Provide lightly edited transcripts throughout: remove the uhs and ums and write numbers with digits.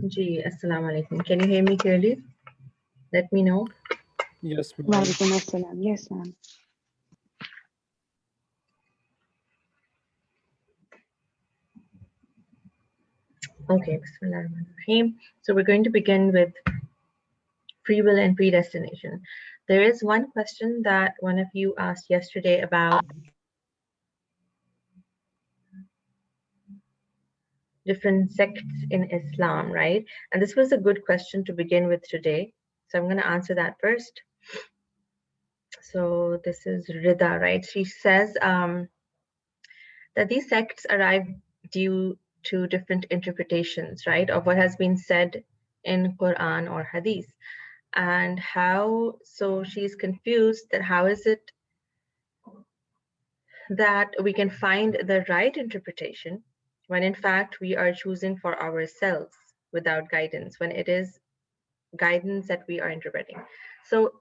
Ji, Assalamu alaikum. Can you hear me clearly? Let me know. Yes, ma'am. Walaikum assalam. Yes, ma'am. Okay, Bismillahirrahmanirrahim. So we're going to begin with free will and predestination. There is one question that one of you asked yesterday about different sects in Islam, right? And this was a good question to begin with today. So I'm going to answer that first. So this is Rida, right? She says that these sects arrive due to different interpretations, right, of what has been said in Quran or Hadith. And how, so she's confused that how is it that we can find the right interpretation when in fact we are choosing for ourselves without guidance, when it is guidance that we are interpreting. So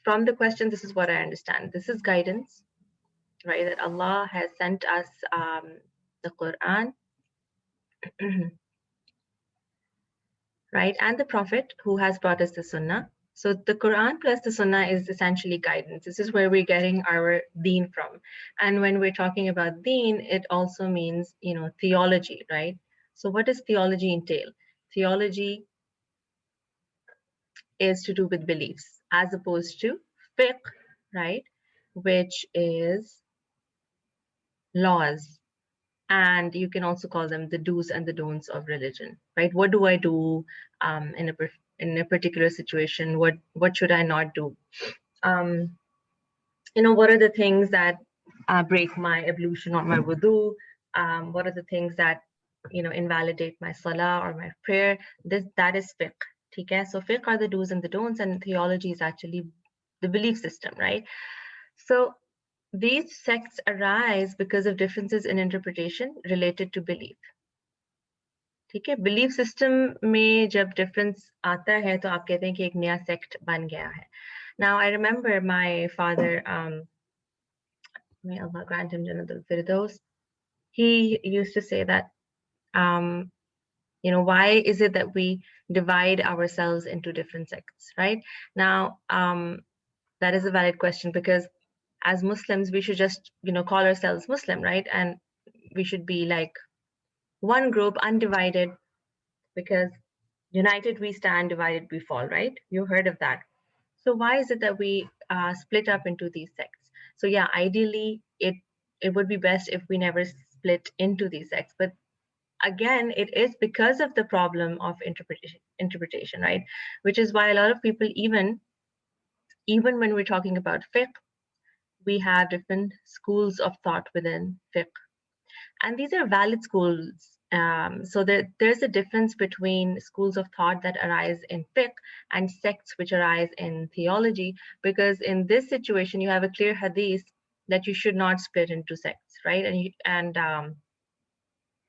from the question, this is what I understand. This is guidance, right, that Allah has sent us the Quran, right, and the Prophet who has brought us the Sunnah. So the Quran plus the Sunnah is essentially guidance. This is where we're getting our deen from. And when we're talking about deen, it also means, theology, right? So what does theology entail? Theology is to do with beliefs, as opposed to fiqh, right, which is laws. And you can also call them the do's and the don'ts of religion, right? What do I do in a particular situation? What should I not do? What are the things that break my ablution or my wudu? What are the things that invalidate my salah or my prayer? That is fiqh. Okay? So fiqh are the do's and the don'ts, and theology is actually the belief system, right? So these sects arise because of differences in interpretation related to belief. ठीक है, belief system में जब difference आता है तो आप कहते हैं कि एक नया सेक्ट बन गया है. Now I remember my father, may Allah grant him Jannatul Firdaus, he used to say that, why is it that we divide ourselves into different sects, right? Now, that is a valid question, because as Muslims, we should just, call ourselves Muslim, right? And we should be like one group, undivided, because united we stand, divided we fall, right? You heard of that. So why is it that we split up into these sects? So yeah, ideally, it would be best if we never split into these sects. But again, it is because of the problem of interpretation, right? Which is why a lot of people, even when we're talking about fiqh, we have different schools of thought within fiqh. And these are valid schools. So there's a difference between schools of thought that arise in fiqh and sects which arise in theology, because in this situation, you have a clear hadith that you should not split into sects, right? And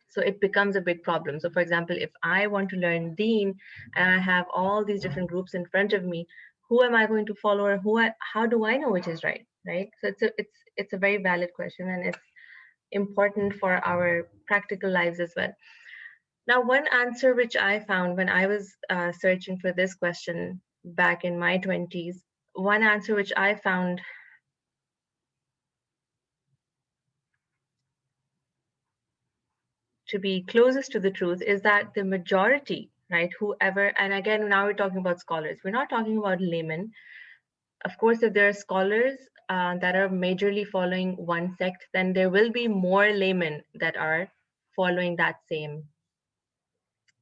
so it becomes a big problem. So for example, if I want to learn deen and I have all these different groups in front of me, who am I going to follow, or how do I know which is right, right? So it's a very valid question, and it's important for our practical lives as well. Now, one answer which I found when I was searching for this question back in my 20s, one answer which I found to be closest to the truth is that the majority, right, whoever, and again, now we're talking about scholars, we're not talking about laymen. Of course, if there are scholars that are majorly following one sect, then there will be more laymen that are following that same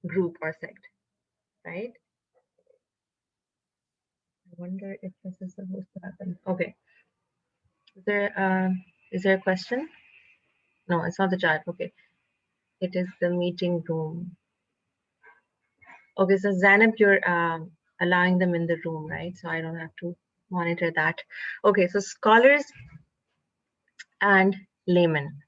group or sect, right? I wonder if this is supposed to happen. Okay. Is there a question? No, it's not the chat. Okay. It is the meeting room. Okay, so Zainab, you're allowing them in the room, right? So I don't have to monitor that. Okay, so scholars and laymen.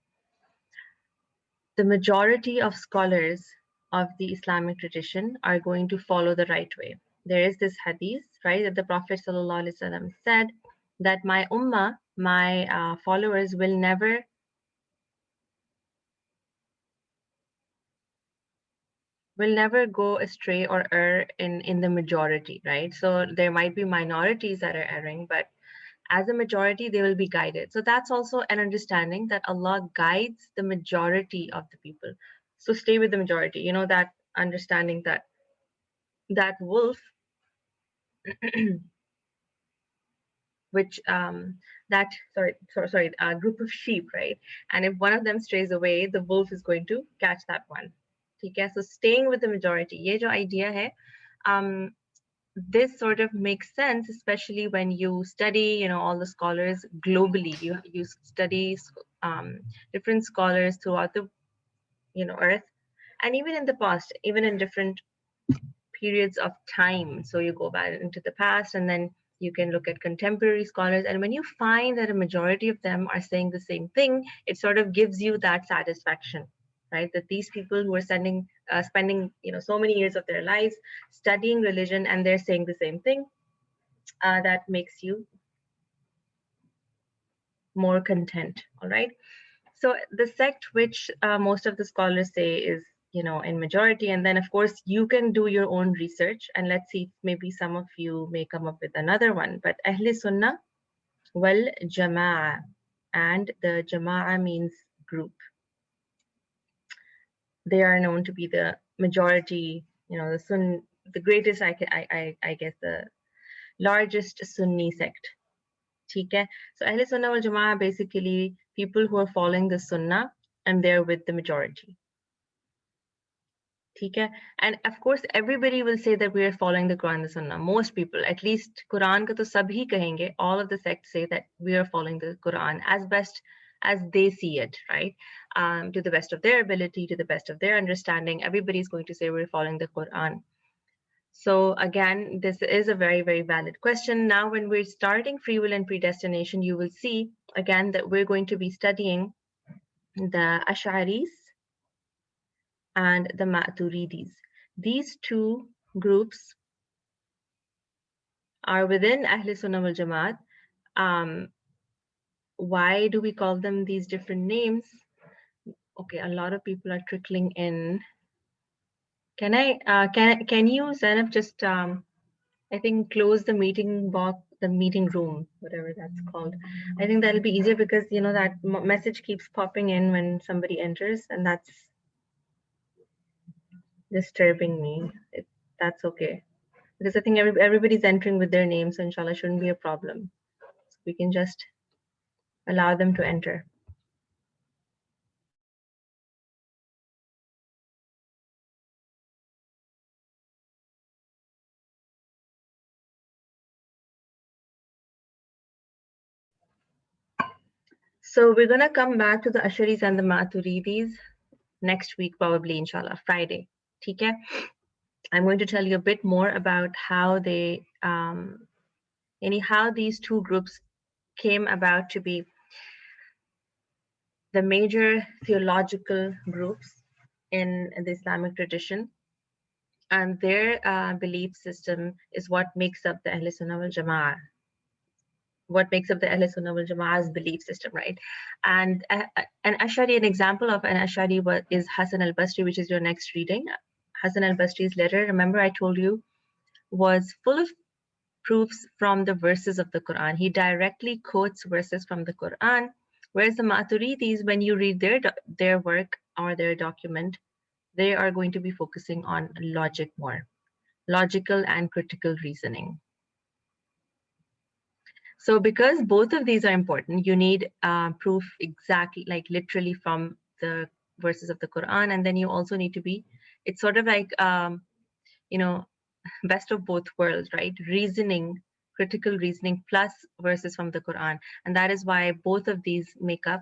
The majority of scholars of the Islamic tradition are going to follow the right way. There is this hadith, right, that the Prophet ﷺ said that my ummah, my followers will never will never go astray or err in the majority, right? So there might be minorities that are erring, but as a majority, they will be guided. So that's also an understanding that Allah guides the majority of the people. So stay with the majority. You know, that understanding that that wolf, which that sorry, a group of sheep, right? And if one of them strays away, the wolf is going to catch that one. Okay, so staying with the majority. ये जो idea है, this sort of makes sense, especially when you study, you know, all the scholars globally. You study different scholars throughout the, you know, earth, and even in the past, even in different periods of time. So you go back into the past, and then you can look at contemporary scholars. And when you find that a majority of them are saying the same thing, it sort of gives you that satisfaction, right? That these people who are spending, you know, so many years of their lives studying religion, and they're saying the same thing, that makes you more content. All right. So the sect which most of the scholars say is, you know, in majority, and then of course you can do your own research, and let's see, maybe some of you may come up with another one. But Ahl Sunnah wal Jama'ah, and the Jama'ah means group. They are known to be the majority, you know, the greatest, I guess, the largest Sunni sect. ठीक है? So Ahl Sunnah wal Jama'ah, basically people who are following the Sunnah and they're with the majority. ठीक है? And of course, everybody will say that we are following the Quran and the Sunnah. Most people, at least Quran का तो सभी कहेंगे. All of the sects say that we are following the Quran as best as they see it, right? To the best of their ability, to the best of their understanding. Everybody is going to say we're following the Quran. So again, this is a very, very valid question. Now, when we're starting free will and predestination, you will see again that we're going to be studying the Ash'aris and the Maturidis. These two groups are within Ahl Sunnah wal Jamaat. Why do we call them these different names? Okay, a lot of people are trickling in. Can you, Zainab, just I think close the meeting box, the meeting room, whatever that's called. I think that'll be easier because, you know, that message keeps popping in when somebody enters, and that's disturbing me. That's okay, because I think everybody's entering with their names, so inshallah shouldn't be a problem. So we can just allow them to enter. So we're gonna come back to the Asharis and the Maturidis next week, probably, inshallah, Friday. Okay? I'm going to tell you a bit more about how they, how these two groups came about to be the major theological groups in the Islamic tradition. And their belief system is what makes up the Ahl Sunnah wal Jama'ah. What makes up the Ahl Sunnah wal Jama'ah's belief system, right? And an Ash'ari, an example of an Ash'ari is Hassan al-Basri, which is your next reading. Hassan al-Basri's letter, remember I told you, was full of proofs from the verses of the Quran. He directly quotes verses from the Quran, whereas the Maturidis, when you read their work or their document, they are going to be focusing on logic more, logical and critical reasoning. So because both of these are important, you need proof exactly, like literally from the verses of the Quran, and then you also need to be, it's sort of like, you know, best of both worlds, right? Reasoning, critical reasoning plus verses from the Quran. And that is why both of these make up,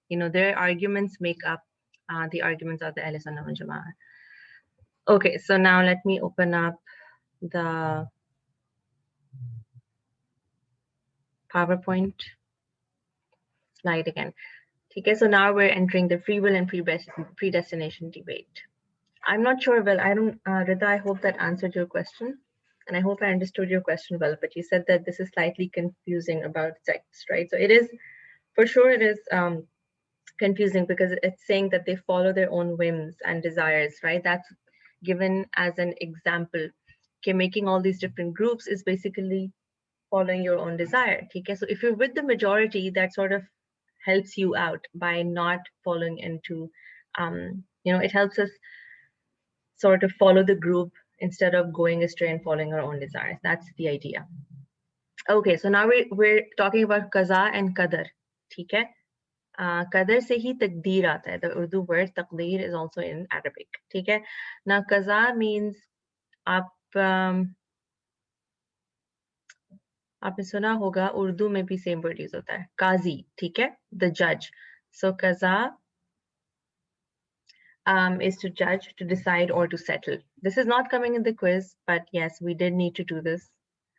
you know, their arguments make up the arguments of the Ahl Sunnah wal Jama'ah. Okay, so now let me open up the PowerPoint slide again. Okay, so now we're entering the free will and predestination debate. I'm not sure, well, I don't, Rida, I hope that answered your question. And I hope I understood your question well, but you said that this is slightly confusing about sects, right? So it is, for sure it is confusing because it's saying that they follow their own whims and desires, right? That's, given as an example. Okay, making all these different groups is basically following your own desire. Okay, so if you're with the majority, that sort of helps you out by not falling into, it helps us sort of follow the group instead of going astray and following our own desires. That's the idea. Okay, so now we're talking about qaza and qadar. ठीक है? Qadar से ही तकदीर आता है. The Urdu word taqdeer is also in Arabic. ठीक है? Now qaza means आप आपने सुना होगा उर्दू में भी सेम वर्ड यूज होता है काजी. ठीक है? The judge. So qaza is to judge, to decide, or to settle. This is not coming in the quiz, but yes, we did need to do this.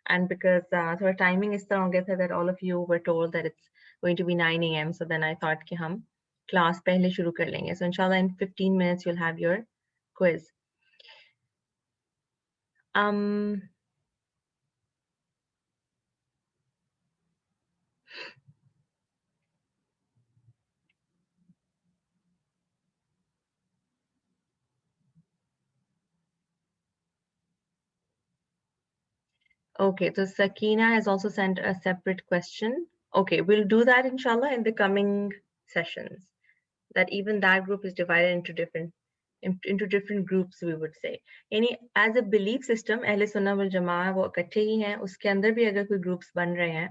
And because our timing is so that all of you were told that it's going to be 9 a.m. So then I thought कि हम class पहले शुरू कर लेंगे. So inshallah in 15 minutes you'll have your quiz. Okay, so Sakina has also sent a separate question. Okay, we'll do that inshallah in the coming sessions. That even that group is divided into different groups, we would say. यानी as a belief system, अहले सुन्ना वल जमाअत वो इकट्ठे ही हैं. उसके अंदर भी अगर कोई groups बन रहे हैं,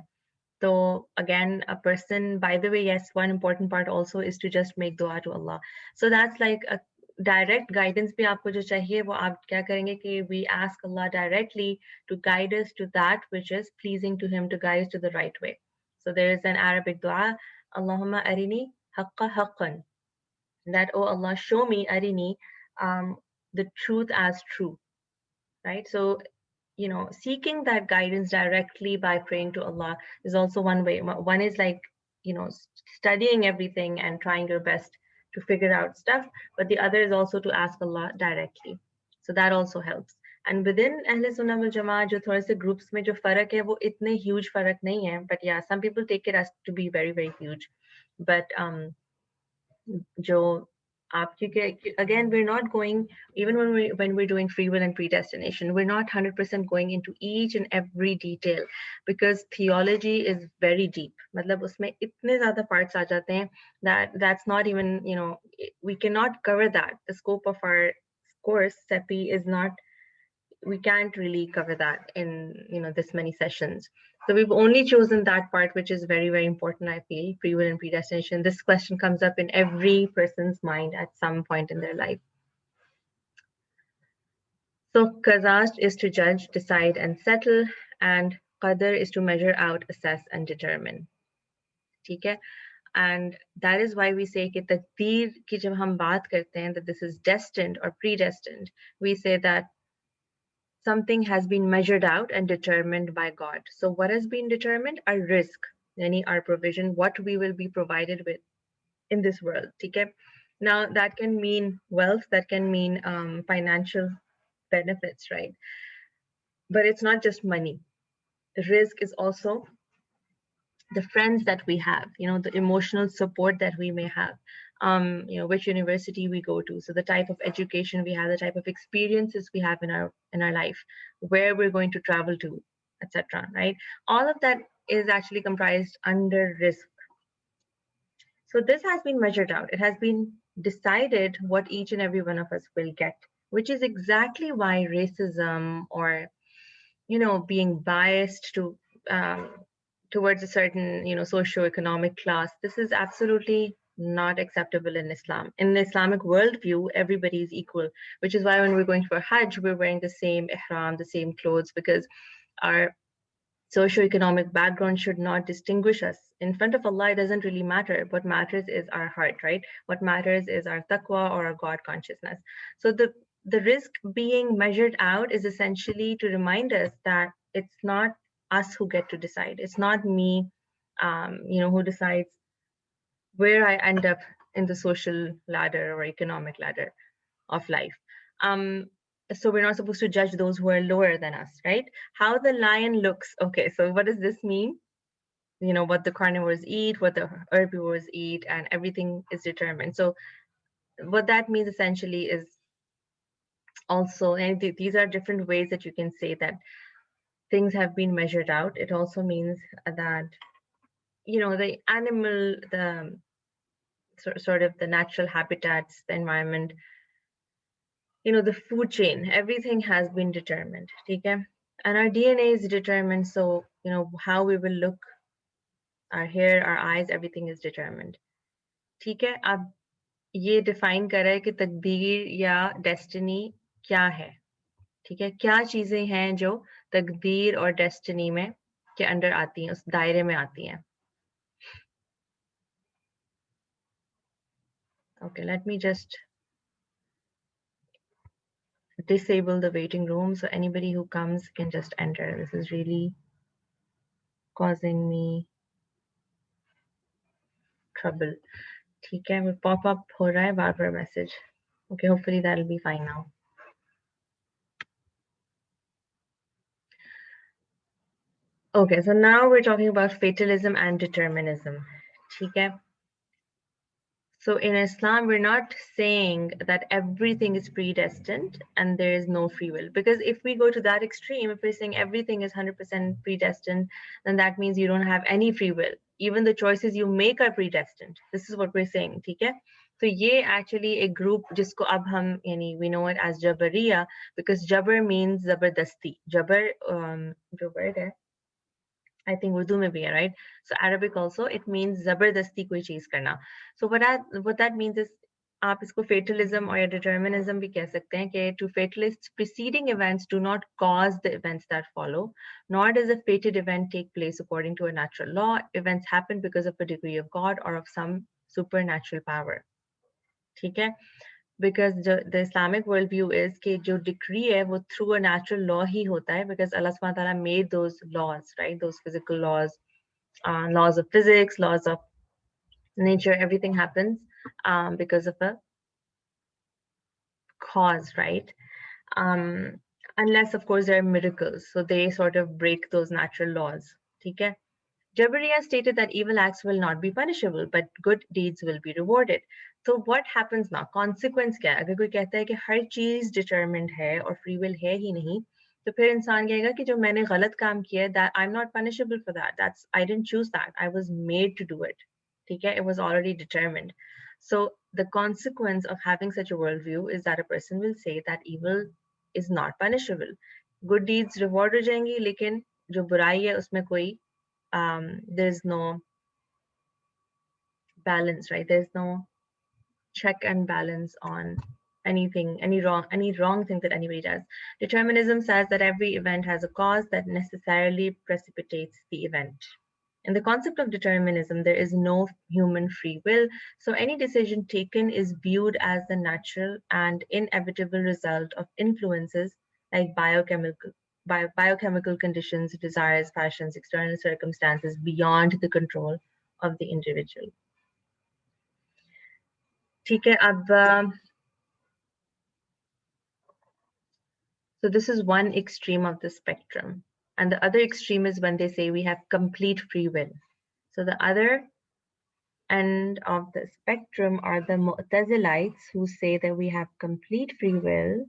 तो again a person, by the way, yes, one important part also is to just make dua to Allah. So that's like a direct guidance भी आपको जो चाहिए वो आप क्या करेंगे कि we ask Allah directly to guide us to that which is pleasing to him, to guide us to the right way. So there is an Arabic dua, Allahumma arini haqqa haqqan, that oh Allah, show me arini, the truth as true, right? So seeking that guidance directly by praying to Allah is also one way. One is like studying everything and trying your best to figure out stuff, but the other is also to ask Allah directly. So that also helps. And within Ahle Sunnah wal Jamaat, जो थोड़े से groups में जो फर्क है वो इतने huge फर्क नहीं है, but yeah, some people take it as to be very very huge. But जो again, we're not going, even when we're doing free will and predestination, we're not 100% going into each and every detail, because theology is very deep. मतलब उसमें इतने ज़्यादा parts आ जाते हैं that's not even, we cannot cover that. The scope of our course CEPI is not, we can't really cover that in this many sessions. So we've only chosen that part which is very very important. I feel free will and predestination, this question comes up in every person's mind at some point in their life. So qazast is to judge, decide, and settle, and qadar is to measure out, assess, and determine. Okay? And that is why we say कि तकदीर की जब हम बात करते हैं that this is destined or predestined, we say that something has been measured out and determined by God. So what has been determined? Our rizq, yani our provision, what we will be provided with in this world. Okay? Now that can mean wealth, that can mean financial benefits, right? But it's not just money. Rizq is also the friends that we have, the emotional support that we may have, which university we go to, so the type of education we have, the type of experiences we have in our life, where we're going to travel to, etc. Right? All of that is actually comprised under rizq. So this has been measured out. It has been decided what each and every one of us will get, which is exactly why racism or being biased to towards a certain socio-economic class, this is absolutely not acceptable in Islam. In the Islamic worldview, everybody is equal, which is why when we're going for Hajj, we're wearing the same ihram, the same clothes, because our socio-economic background should not distinguish us. In front of Allah, it doesn't really matter. What matters is our heart, right? What matters is our taqwa or our God consciousness. So the rizq being measured out is essentially to remind us that it's not us who get to decide. It's not me, who decides where I end up in the social ladder or economic ladder of life. So we're not supposed to judge those who are lower than us, right? How the lion looks. Okay, so what does this mean? What the carnivores eat, what the herbivores eat, and everything is determined. So what that means essentially is also, and these are different ways that you can say that things have been measured out. It also means that, the animal, the sort of the natural habitats, the environment, the food chain, everything has been determined. Okay? And our DNA is determined. So, how we will look, our hair, our eyes, everything is determined. ठीक है, अब ये define कर रहा है कि तकदीर या डेस्टिनी क्या है. ठीक है, क्या चीजें हैं जो तकदीर और डेस्टिनी में के अंडर आती हैं, उस दायरे में आती हैं. Okay, let me just disable the waiting room so anybody who comes can just enter. This is really causing me trouble. ठीक है, वो pop up हो रहा है बार बार message. Okay, hopefully that'll be fine now. Okay, so now we're talking about fatalism and determinism. ठीक है. So in Islam, we're not saying that everything is predestined and there is no free will. Because if we go to that extreme, if we're saying everything is 100% predestined, then that means you don't have any free will. Even the choices you make are predestined. This is what we're saying, ठीक है? So ये actually a group जिसको अब हम we know it as Jabariya, because Jabr means Zabardasti. Jabr जो word है, I think Urdu mein bhi hai, right? So Arabic also, it means zabardasti koi cheez karna. So what that means is, आप इसको fatalism or determinism भी कह सकते हैं कि to fatalists, preceding events do not cause the events that follow, nor does a fated event take place according to a natural law. Events happen because of a degree of God or of some supernatural power. ठीक है? Because the Islamic worldview is कि जो decree है वो through a natural law ही होता है, because Allah subhanahu wa ta'ala made those laws, right? Those physical laws, laws of physics, laws of nature, everything happens because of a cause, right? Um, unless of course there are miracles, so they sort of break those natural laws. ठीक है? Jabariya stated that evil acts will not be punishable, but good deeds will be rewarded. So what happens now? Consequence क्या है? अगर कोई कहता है कि हर चीज determined है और free will है ही नहीं, तो फिर इंसान कहेगा कि जो मैंने गलत काम किया है, that I'm not punishable for that. I didn't choose that. I was made to do it. ठीक है? It was already determined. So the consequence of having such a worldview is that a person will say that evil is not punishable. Good deeds reward हो जाएंगी, लेकिन जो बुराई है उसमें कोई there's no balance, right? There's no check and balance on anything, any wrong thing that anybody does. Determinism says that every event has a cause that necessarily precipitates the event. In the concept of determinism, there is no human free will, so any decision taken is viewed as the natural and inevitable result of influences like biochemical conditions, desires, passions, external circumstances beyond the control of the individual. ठीक है, अब so this is one extreme of the spectrum, and the other extreme is when they say we have complete free will. So the other end of the spectrum are the Mu'tazilites, who say that we have complete free will,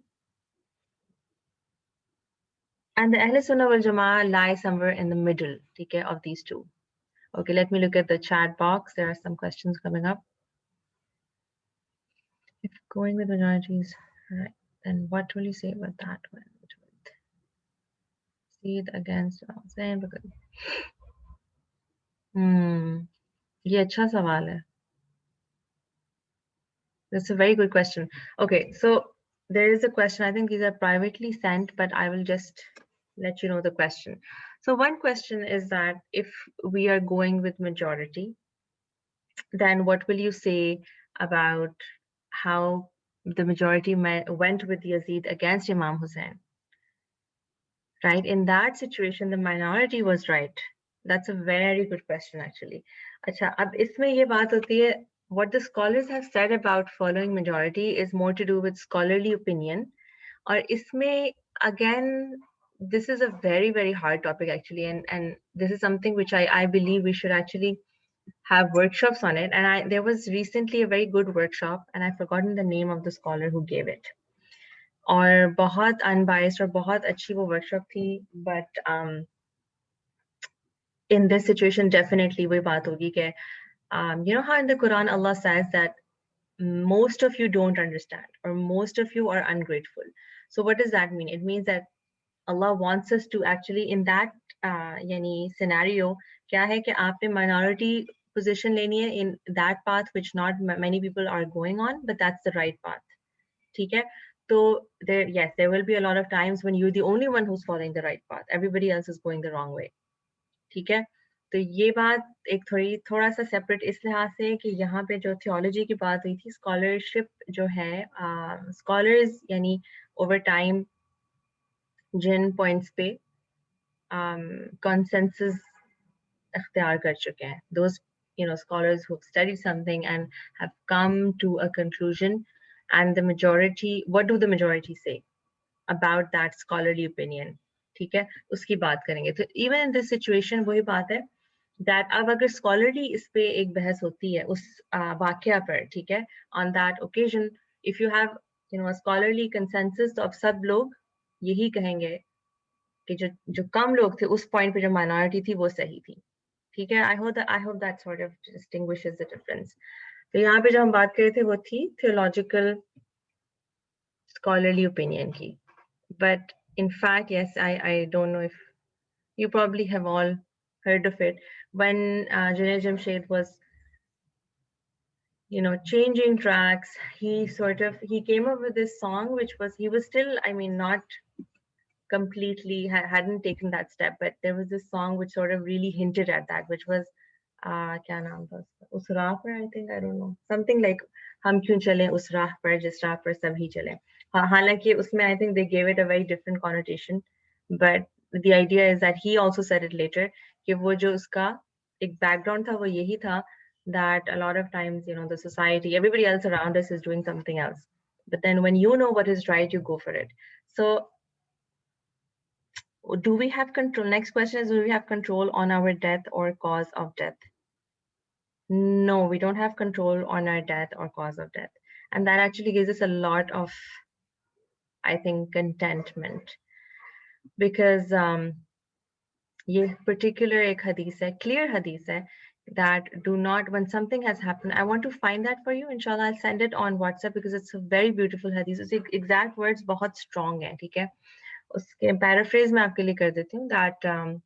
and the Ahl Sunnah wal Jama'ah lie somewhere in the middle, okay, of these two. Okay, let me look at the chat box. There are some questions coming up. If going with minorities, right, then what will you say about that one? See it against saying because ये अच्छा सवाल है. That's a very good question. Okay, so there is a question. I think these are privately sent, but I will just let you know the question. So one question is that if we are going with majority, then what will you say about how the majority went with Yazid against Imam Hussein? Right? In that situation, the minority was right. That's a very good question, actually. अच्छा, अब इसमें ये बात होती है, what the scholars have said about following majority is more to do with scholarly opinion. Or isme, again, this is a very, very hard topic actually. And this is something which I believe we should actually have workshops on it. And there was recently a very good workshop, and I've forgotten the name of the scholar who gave it. और बहुत unbiased और बहुत अच्छी वो workshop थी, but in this situation definitely वही बात होगी कि you know how in the Quran Allah says that most of you don't understand or most of you are ungrateful. So what does that mean? It means that Allah wants us to actually in that yani scenario क्या है कि आपने minority position लेनी है in that path which not many people are going on, but that's the right path. ठीक है? So there, yes, there will be a lot of times when you're the only one who's following the right path. Everybody else is going the wrong way. ठीक है? तो ये बात एक थोड़ा सा सेपरेट इस लिहाज से कि यहाँ पे जो थियोलॉजी की बात हुई थी, स्कॉलरशिप जो है, स्कॉलर्स यानी ओवर टाइम जिन पॉइंट्स पे कंसेंसस इख्तियार कर चुके हैं, those scholars who've studied something and have come to a conclusion, and the majority, what do the majority say about that scholarly opinion? ठीक है, उसकी बात करेंगे. तो even in this situation वही बात है that अब अगर scholarly इस पे एक बहस होती है उस वाकया पर, ठीक है, on that occasion if you have a scholarly consensus, तो अब सब लोग यही कहेंगे कि जो कम लोग थे उस पॉइंट पे जो माइनॉरिटी थी वो सही थी. ठीक है, I hope that sort of distinguishes the difference. तो यहाँ पे जो हम बात कर रहे थे वो थी थियोलॉजिकल स्कॉलरली ओपिनियन की. But in fact, yes, I don't know if you probably have all heard of it. When Junaid Jamshed was changing tracks, he came up with this song which was, he was still, I mean, not completely hadn't taken that step, but there was this song which sort of really hinted at that, which was क्या नाम था उसका, उस राह पर, I think, I don't know, something like हम क्यों चलें उस राह पर जिस राह पर सभी चलें. हालांकि उसमें I think they gave it a very different connotation, but the idea is that he also said it later कि वो जो उसका एक background था वो यही था that a lot of times the society, everybody else around us is doing something else, but then when you know what is right, you go for it. So do we have control? Next question is, do we have control on our death or cause of death? No, we don't have control on our death or cause of death. And that actually gives us a lot of, I think, contentment. Because ये particular एक hadith है, clear hadith है, that do not, when something has happened, I want to find that for you. Inshallah, I'll send it on WhatsApp because it's a very beautiful hadith. Its exact words बहुत strong है, ठीक है? उसके paraphrase मैं आपके लिए कर देती हूँ, that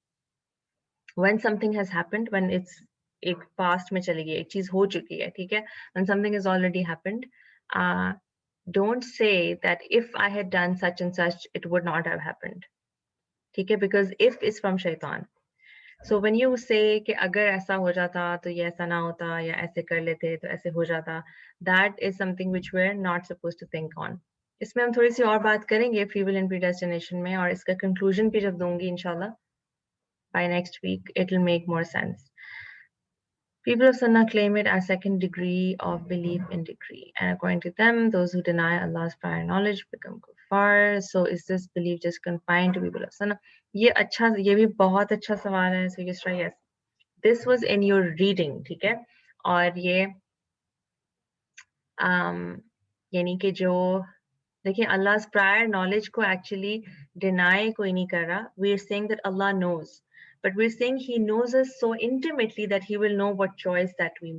when something has happened, when it's एक past में चली गई, एक चीज हो चुकी है, ठीक है, when something has already happened, uh, don't say that if I had done such and such, it would not have happened. ठीक है, because if is from shaitan. So when you say कि अगर ऐसा हो जाता तो ये ऐसा ना होता, या ऐसे कर लेते तो ऐसे हो जाता, that is something which we're not supposed to think on. इसमें हम थोड़ी सी और बात करेंगे free will and predestination में, और इसका conclusion भी जब दूंगी इंशाल्लाह by next week, it will make more sense. People of Sunnah claim it as second degree of belief in decree. And according to them, those who deny Allah's prior knowledge become kuffar. So is this belief just confined to people of Sunnah? ये भी बहुत अच्छा सवाल है. So Yusra, yes. This was in your reading, ठीक है? और ये यानी कि जो देखिए Allah's prior knowledge को actually deny कोई नहीं कर रहा. We are saying that Allah knows. But we're saying he knows us so intimately that he will know what choice that we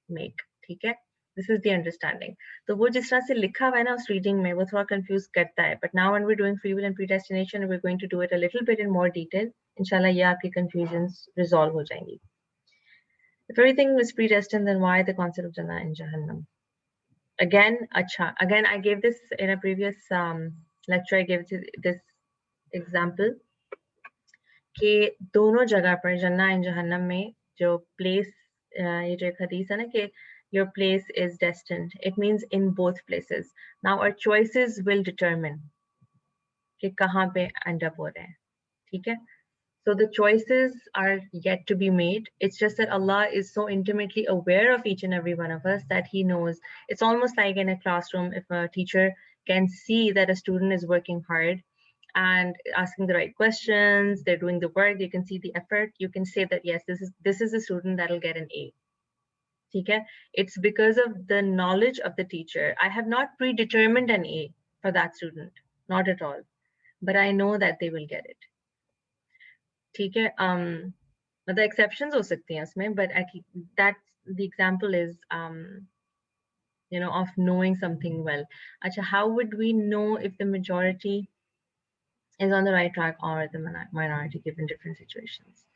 make. ठीक है? This is the understanding. तो वो जिस तरह से लिखा हुआ है ना उस reading में, वो थोड़ा confuse करता है. But now when we're doing free will and predestination, we're going to do it a little bit in more detail. Inshallah, ये आपकी confusions resolve हो जाएंगी. If everything was predestined, then why the concept of Jannah and Jahannam? Again, again, I gave this in a previous lecture. I gave this example. कि दोनों जगह पर जन्ना and जहन्नम में जो प्लेस, ये जो एक हदीस है ना कि your place is destined, it means in both places. Now our choices will determine कि कहाँ पे end up हो रहे हैं, ठीक है? So the choices are yet to be made. It's just that Allah is so intimately aware of each and every one of us that he knows. It's almost like in a classroom, if a teacher can see that a student is working hard and asking the right questions, they're doing the work, you can see the effort, you can say that yes, this is a student that'll get an A. Okay? It's because of the knowledge of the teacher. I have not predetermined an A, for that student, not at all. But I know that they will get it. ठीक है? The exceptions हो सकती हैं उसमें, but that's the example is of knowing something well. Acha, how would we know if the majority is on the right track or the minority given different situations?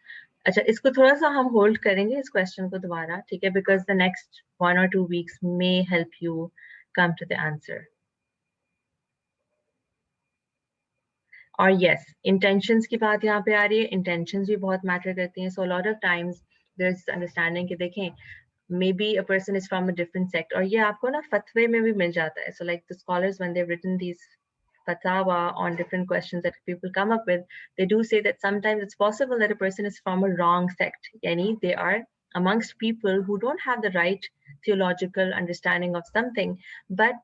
अच्छा, इसको थोड़ा सा हम hold करेंगे इस question को दोबारा, ठीक है? Because the next 1 or 2 weeks may help you come to the answer. और yes, intentions की बात यहाँ पे आ रही है. Intentions भी बहुत matter करती हैं. So a lot of times there's understanding कि देखें, maybe a person is from a different sect, और ये आपको ना fatwa में भी मिल जाता है. So like the scholars, when they've written these fatwa on different questions that people come up with, they do say that sometimes it's possible that a person is from a wrong sect. Yani they are amongst people who don't have the right theological understanding of something, but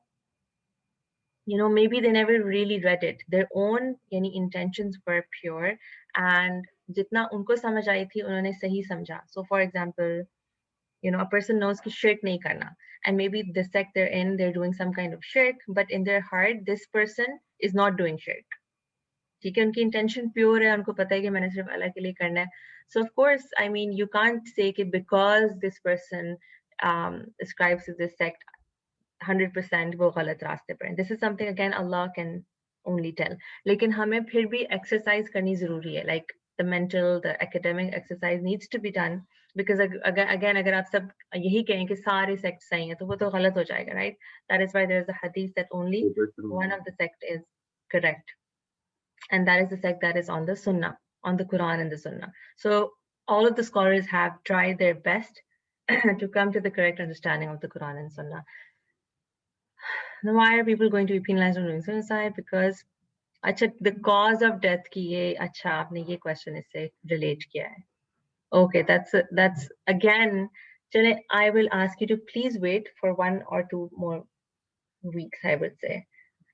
maybe they never really read it. Their own intentions were pure, and jitna unko samajh aayi thi unhone sahi samjha. So for example, a person knows ki shirk nahi karna, and maybe the sect they're in, they're doing some kind of shirk, but in their heart this person is not doing shirk. ठीक है, उनकी intention pure है, उनको पता है कि मैंने सिर्फ अल्लाह के लिए करना है. So of course, I mean, you can't say कि because this person ascribes to this sect 100% वो गलत रास्ते पर हैं. This is something again Allah can only tell. लेकिन हमें फिर भी exercise करनी जरूरी है. Like the mental, the academic exercise needs to be done, because अगर आप सब यही कहें कि सारे sects सही हैं तो वो तो गलत हो जाएगा, right? That is why there is a hadith that only one of the sect is correct, and that is the sect that is on the Sunnah, on the Quran and the Sunnah. So all of the scholars have tried their best to come to the correct understanding of the Quran and Sunnah. Now, why are people going to be penalized for doing suicide? Because the cause of death ki ye aapne ye question isse relate kiya hai. Okay, that's again, Chale, I will ask you to please wait for 1 or 2 more weeks, I would say.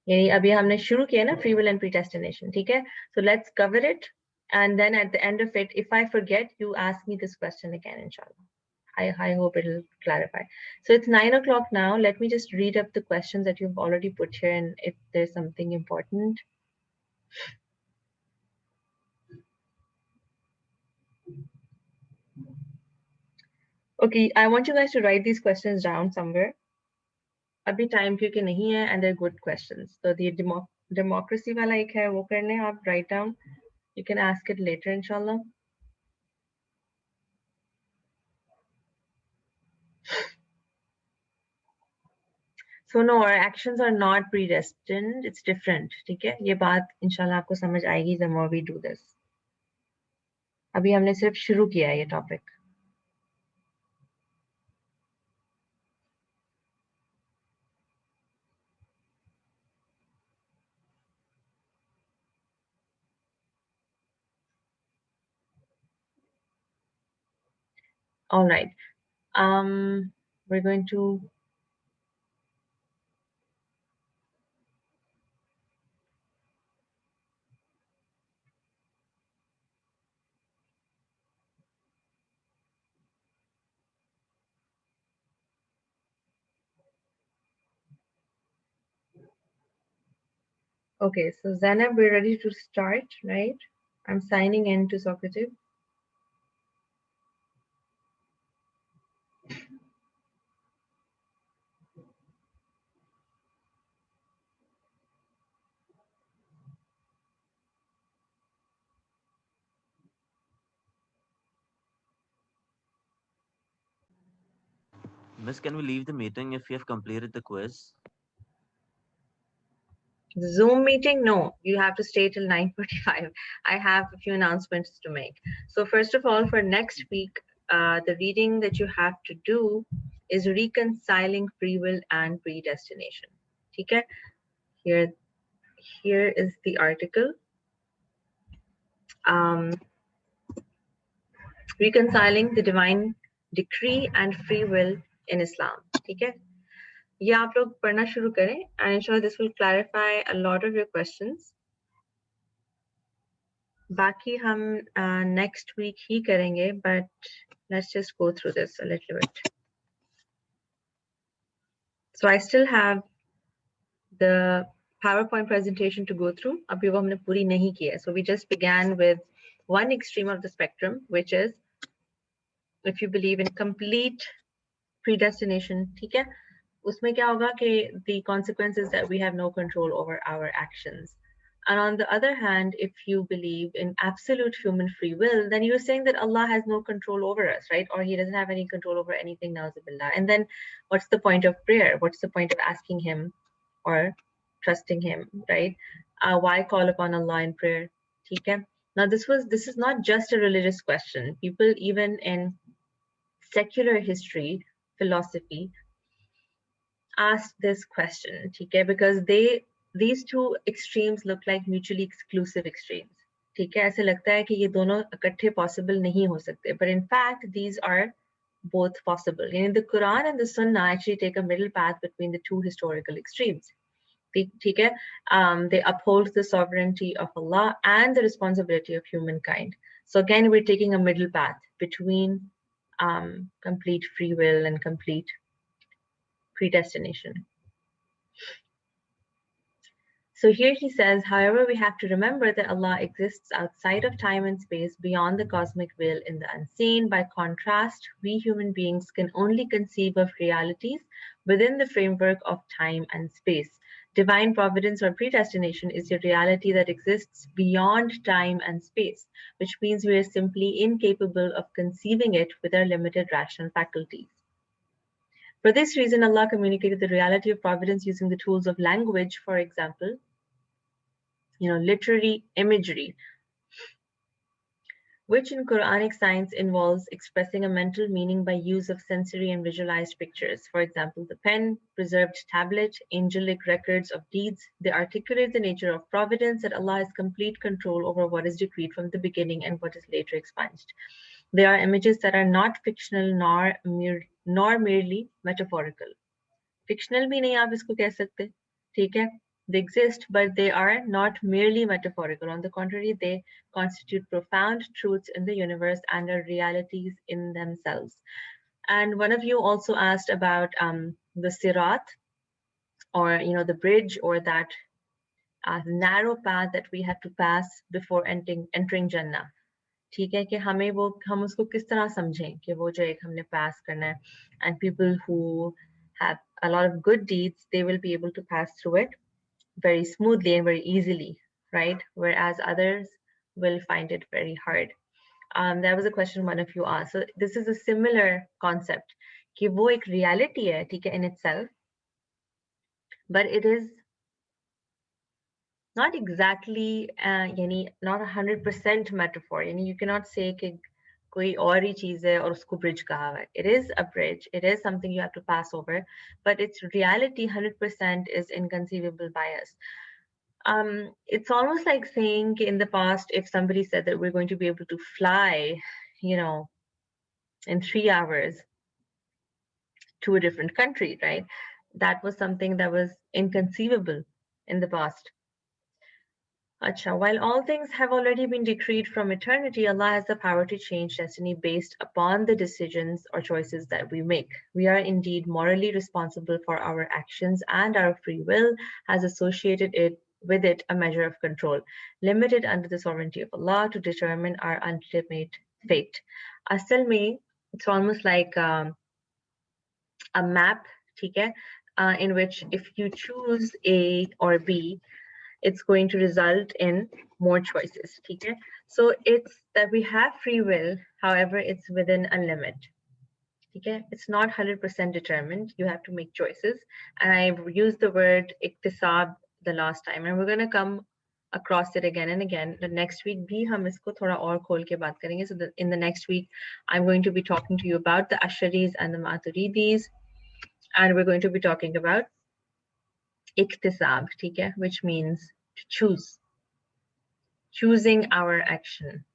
यानी अभी हमने शुरू किया ना free will and predestination, ठीक है? So let's cover it, and then at the end of it, if I forget, you ask me this question again, inshallah. I hope it'll clarify. So it's 9 o'clock now. Let me just read up the questions that you've already put here, and if there's something important. Okay, I want you guys to write these questions down somewhere. अभी time क्योंकि नहीं है, and they're good questions. So the democracy वाला एक है, वो करने आप write down. You can ask it later, inshallah. So no, our actions are not predestined. It's different. ठीक है? ये बात इंशाल्लाह आपको समझ आएगी the more we do this. अभी हमने सिर्फ शुरू किया है ये topic. All right. We're going to. Okay, so Zainab, we're ready to start, right? I'm signing in to Socrative. Miss, can we leave the meeting if you have completed the quiz? Zoom meeting? No, you have to stay till 9:45. I have a few announcements to make. So first of all, for next week, the reading that you have to do is reconciling free will and predestination. Okay? Here is the article. Reconciling the divine decree and free will in Islam. Okay? ये आप लोग पढ़ना शुरू करें, and inshallah this will clarify a lot of your questions. बाकी हम next week ही करेंगे, but let's just go through this a little bit. So I still have the PowerPoint presentation to go through. अभी वो हमने पूरी नहीं की है. So we just began with one extreme of the spectrum, which is if you believe in complete predestination, ठीक है? उसमें क्या होगा कि the consequence is that we have no control over our actions. And on the other hand, if you believe in absolute human free will, then you're saying that Allah has no control over us, right? Or He doesn't have any control over anything, na'uzubillah. And then what's the point of prayer? What's the point of asking Him or trusting Him, right? Why call upon Allah in prayer? Okay? Now, this is not just a religious question. People, even in secular history, philosophy, asked this question, okay? Because these two extremes look like mutually exclusive extremes. ठीक है, ऐसे लगता है कि ये दोनों इकट्ठे possible नहीं हो सकते, but in fact these are both possible. And the Quran and the Sunnah actually take a middle path between the two historical extremes. ठीक है, they uphold the sovereignty of Allah and the responsibility of humankind. So again, we're taking a middle path between complete free will and complete predestination. So here he says, however, we have to remember that Allah exists outside of time and space, beyond the cosmic veil in the unseen. By contrast, we human beings can only conceive of realities within the framework of time and space. Divine providence or predestination is a reality that exists beyond time and space, which means we are simply incapable of conceiving it with our limited rational faculties. For this reason, Allah communicated the reality of providence using the tools of language, for example, literary imagery, which in Quranic science involves expressing a mental meaning by use of sensory and visualized pictures. For example, the pen, preserved tablet, angelic records of deeds, they articulate the nature of providence, that Allah has complete control over what is decreed from the beginning and what is later expunged. They are images that are not fictional nor merely metaphorical. Fictional भी नहीं आप इसको कह सकते, ठीक है? They exist, but they are not merely metaphorical. On the contrary, they constitute profound truths in the universe and are realities in themselves. And one of you also asked about the sirat, or the bridge, or that narrow path that we have to pass before entering Jannah. ठीक है कि हम उसको किस तरह समझें कि वो जो एक हमने pass करना है. And people who have a lot of good deeds, they will be able to pass through it very smoothly and very easily, right? Whereas others will find it very hard. That was a question one of you asked. So this is a similar concept कि वो एक reality है, ठीक है, in itself, but it is not exactly not 100% metaphor. You cannot say कि कोई और ही चीज है और उसको bridge कहा हुआ है. It is a bridge. It is something you have to pass over, but its reality 100% is inconceivable by us. It's almost like saying in the past, if somebody said that we're going to be able to fly, in 3 hours to a different country, right? That was something that was inconceivable in the past. Acha, while all things have already been decreed from eternity, Allah has the power to change destiny based upon the decisions or choices that we make. We are indeed morally responsible for our actions, and our free will has associated with it a measure of control, limited under the sovereignty of Allah to determine our ultimate fate. Asal mein, it's almost like a map, okay, in which if you choose A or B, it's going to result in more choices. Okay? So it's that we have free will, however, it's within a limit. Okay? It's not 100% determined. You have to make choices. And I used the word iktisab the last time, and we're going to come across it again and again. The next week bhi hum isko thoda aur khol ke baat karenge. So in the next week, I'm going to be talking to you about the Asharis and the Maturidis, and we're going to be talking about iktisab, okay, which means to choose, choosing our action.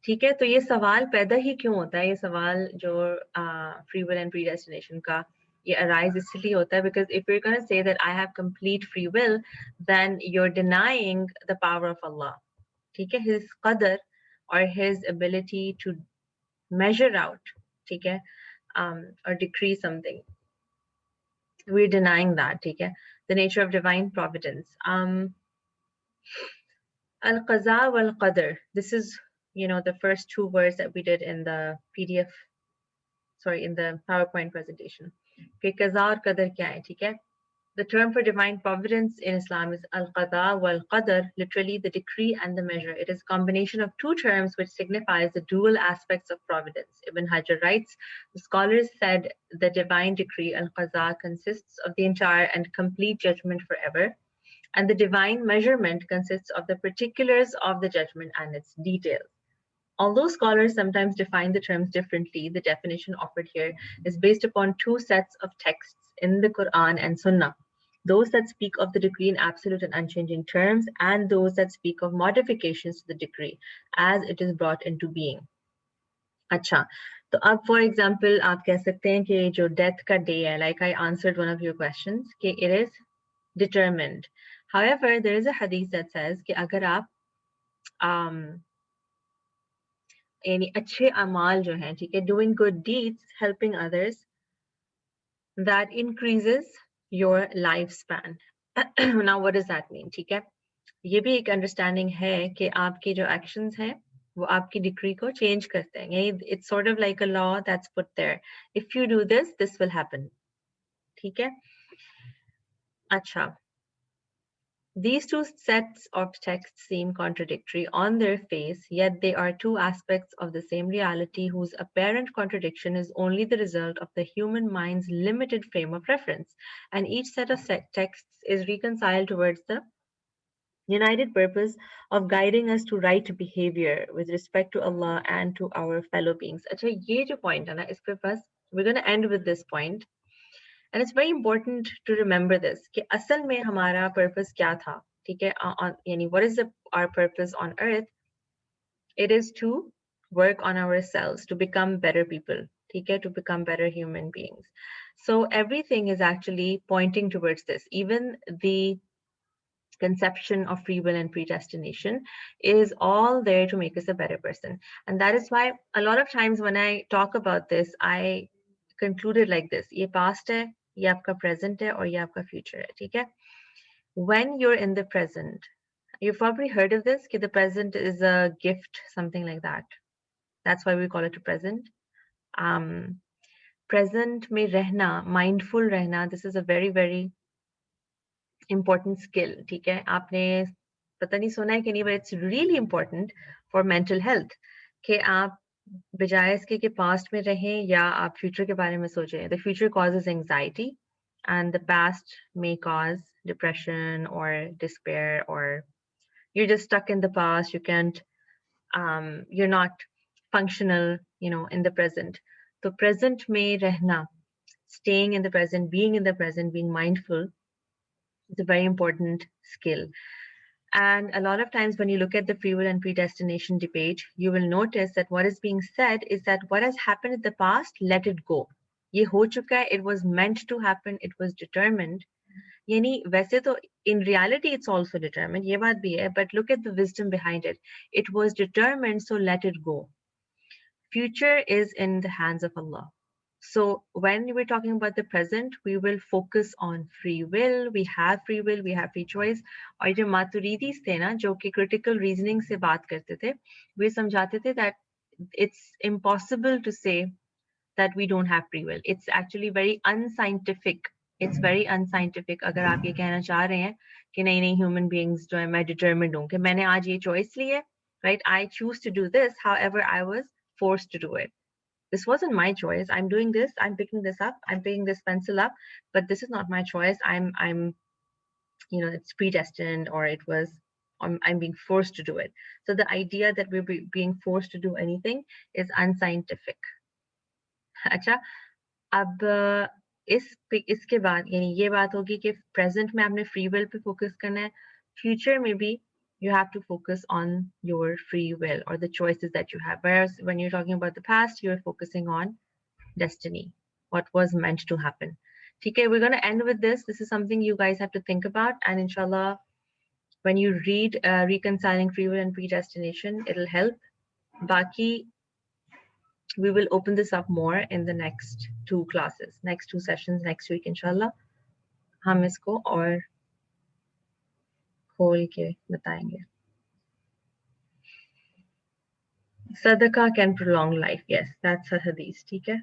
ठीक है, तो ये सवाल पैदा ही क्यों होता है? ये सवाल जो free will and predestination का ये arise इसलिए होता है because if you're going to say that I have complete free will, then you're denying the power of Allah. ठीक है, his qadr or his ability to measure out, ठीक है, or decree something. we're denying that, okay? The nature of divine providence. Al-qaza wal-qadr. This is, the first two words that we did in the PDF, sorry, in the PowerPoint presentation. Okay, qaza aur qadr kya hai, theek hai? The term for divine providence in Islam is al-qada wal-qadr, literally the decree and the measure. It is a combination of two terms which signifies the dual aspects of providence. Ibn Hajar writes, the scholars said the divine decree al-qada consists of the entire and complete judgment forever, and the divine measurement consists of the particulars of the judgment and its details. Although scholars sometimes define the terms differently, the definition offered here is based upon two sets of texts in the Quran and Sunnah. Those that speak of the decree in absolute and unchanging terms, and those that speak of modifications to the decree as it is brought into being. अच्छा, तो अब for example आप कह सकते हैं कि जो death का day है, like I answered one of your questions, कि it is determined. However, there is a hadith that says कि अगर आप यानी अच्छे अमाल जो हैं, ठीक है, doing good deeds, helping others, that increases your lifespan. Now what does that mean? ठीक है, ये भी एक अंडरस्टैंडिंग है कि आपके जो एक्शंस हैं वो आपकी डिक्री को चेंज करते हैं. It's sort of like a law that's put there. If you do this will happen. ठीक है. अच्छा, these two sets of texts seem contradictory on their face, yet they are two aspects of the same reality whose apparent contradiction is only the result of the human mind's limited frame of reference, and each set of texts is reconciled towards the united purpose of guiding us to right behavior with respect to Allah and to our fellow beings. अच्छा, ये जो point है ना, इस पे बस we're going to end with this point. And it's very important to remember this कि असल में हमारा purpose क्या था, ठीक है? यानी what is our purpose on earth? It is to work on ourselves, to become better people, ठीक है? To become better human beings. So everything is actually pointing towards this. Even the conception of free will and predestination is all there to make us a better person. And that is why a lot of times when I talk about this, I conclude it like this. ये past है, ये आपका present है, और ये आपका future है, ठीक है? When you're in the present, you've probably heard of this, कि the present is a gift, something like that. That's why we call it a present. Present में रहना, mindful रहना, this is a very, very important skill. ठीक है, आपने पता नहीं सुना है कि नहीं, but it's really important for mental health कि आप बजाय इसके कि past में रहें या आप future के बारे में सोचें. The future causes anxiety and the past may cause depression or despair, or you're just stuck in the past. You can't, you're not functional, in the present. So present में रहना, staying in the present, being in the present, being mindful, it's a very important skill. And a lot of times when you look at the free will and predestination debate, you will notice that what is being said is that what has happened in the past, let it go. ये हो चुका है, it was meant to happen, it was determined. यानी वैसे तो in reality it's also determined, ये बात भी है, but look at the wisdom behind it. It was determined, so let it go. Future is in the hands of Allah. So when we're talking about the present, we will focus on free will. We have free will, we have free choice. और जो मातुरीदीस थे ना, जो कि critical reasoning से बात करते थे, वे समझाते थे that it's impossible to say that we don't have free will. It's actually very unscientific. It's very unscientific. अगर आप ये कहना चाह रहे हैं कि नहीं नहीं, human beings जो है मैं determined हूँ कि मैंने आज ये choice ली है, right? I choose to do this. However, I was forced to do it. This wasn't my choice. I'm doing this. I'm picking this up. I'm picking this pencil up, but this is not my choice. I'm, it's predestined, or it was. I'm being forced to do it. So the idea that we're being forced to do anything is unscientific. अच्छा, अब इसके बाद यानी ये बात होगी कि present में आपने फ्री विल पे फोकस करना है, फ्यूचर में भी you have to focus on your free will or the choices that you have. Whereas when you're talking about the past, you're focusing on destiny, what was meant to happen. Okay, we're going to end with this. This is something you guys have to think about, and inshallah, when you read Reconciling Free Will and Predestination, it'll help. Baki, we will open this up more in the next two classes, next two sessions next week, inshallah. हम इसको और खोल के बताएंगे। सदका can prolong life, yes that's a हदीस, ठीक है।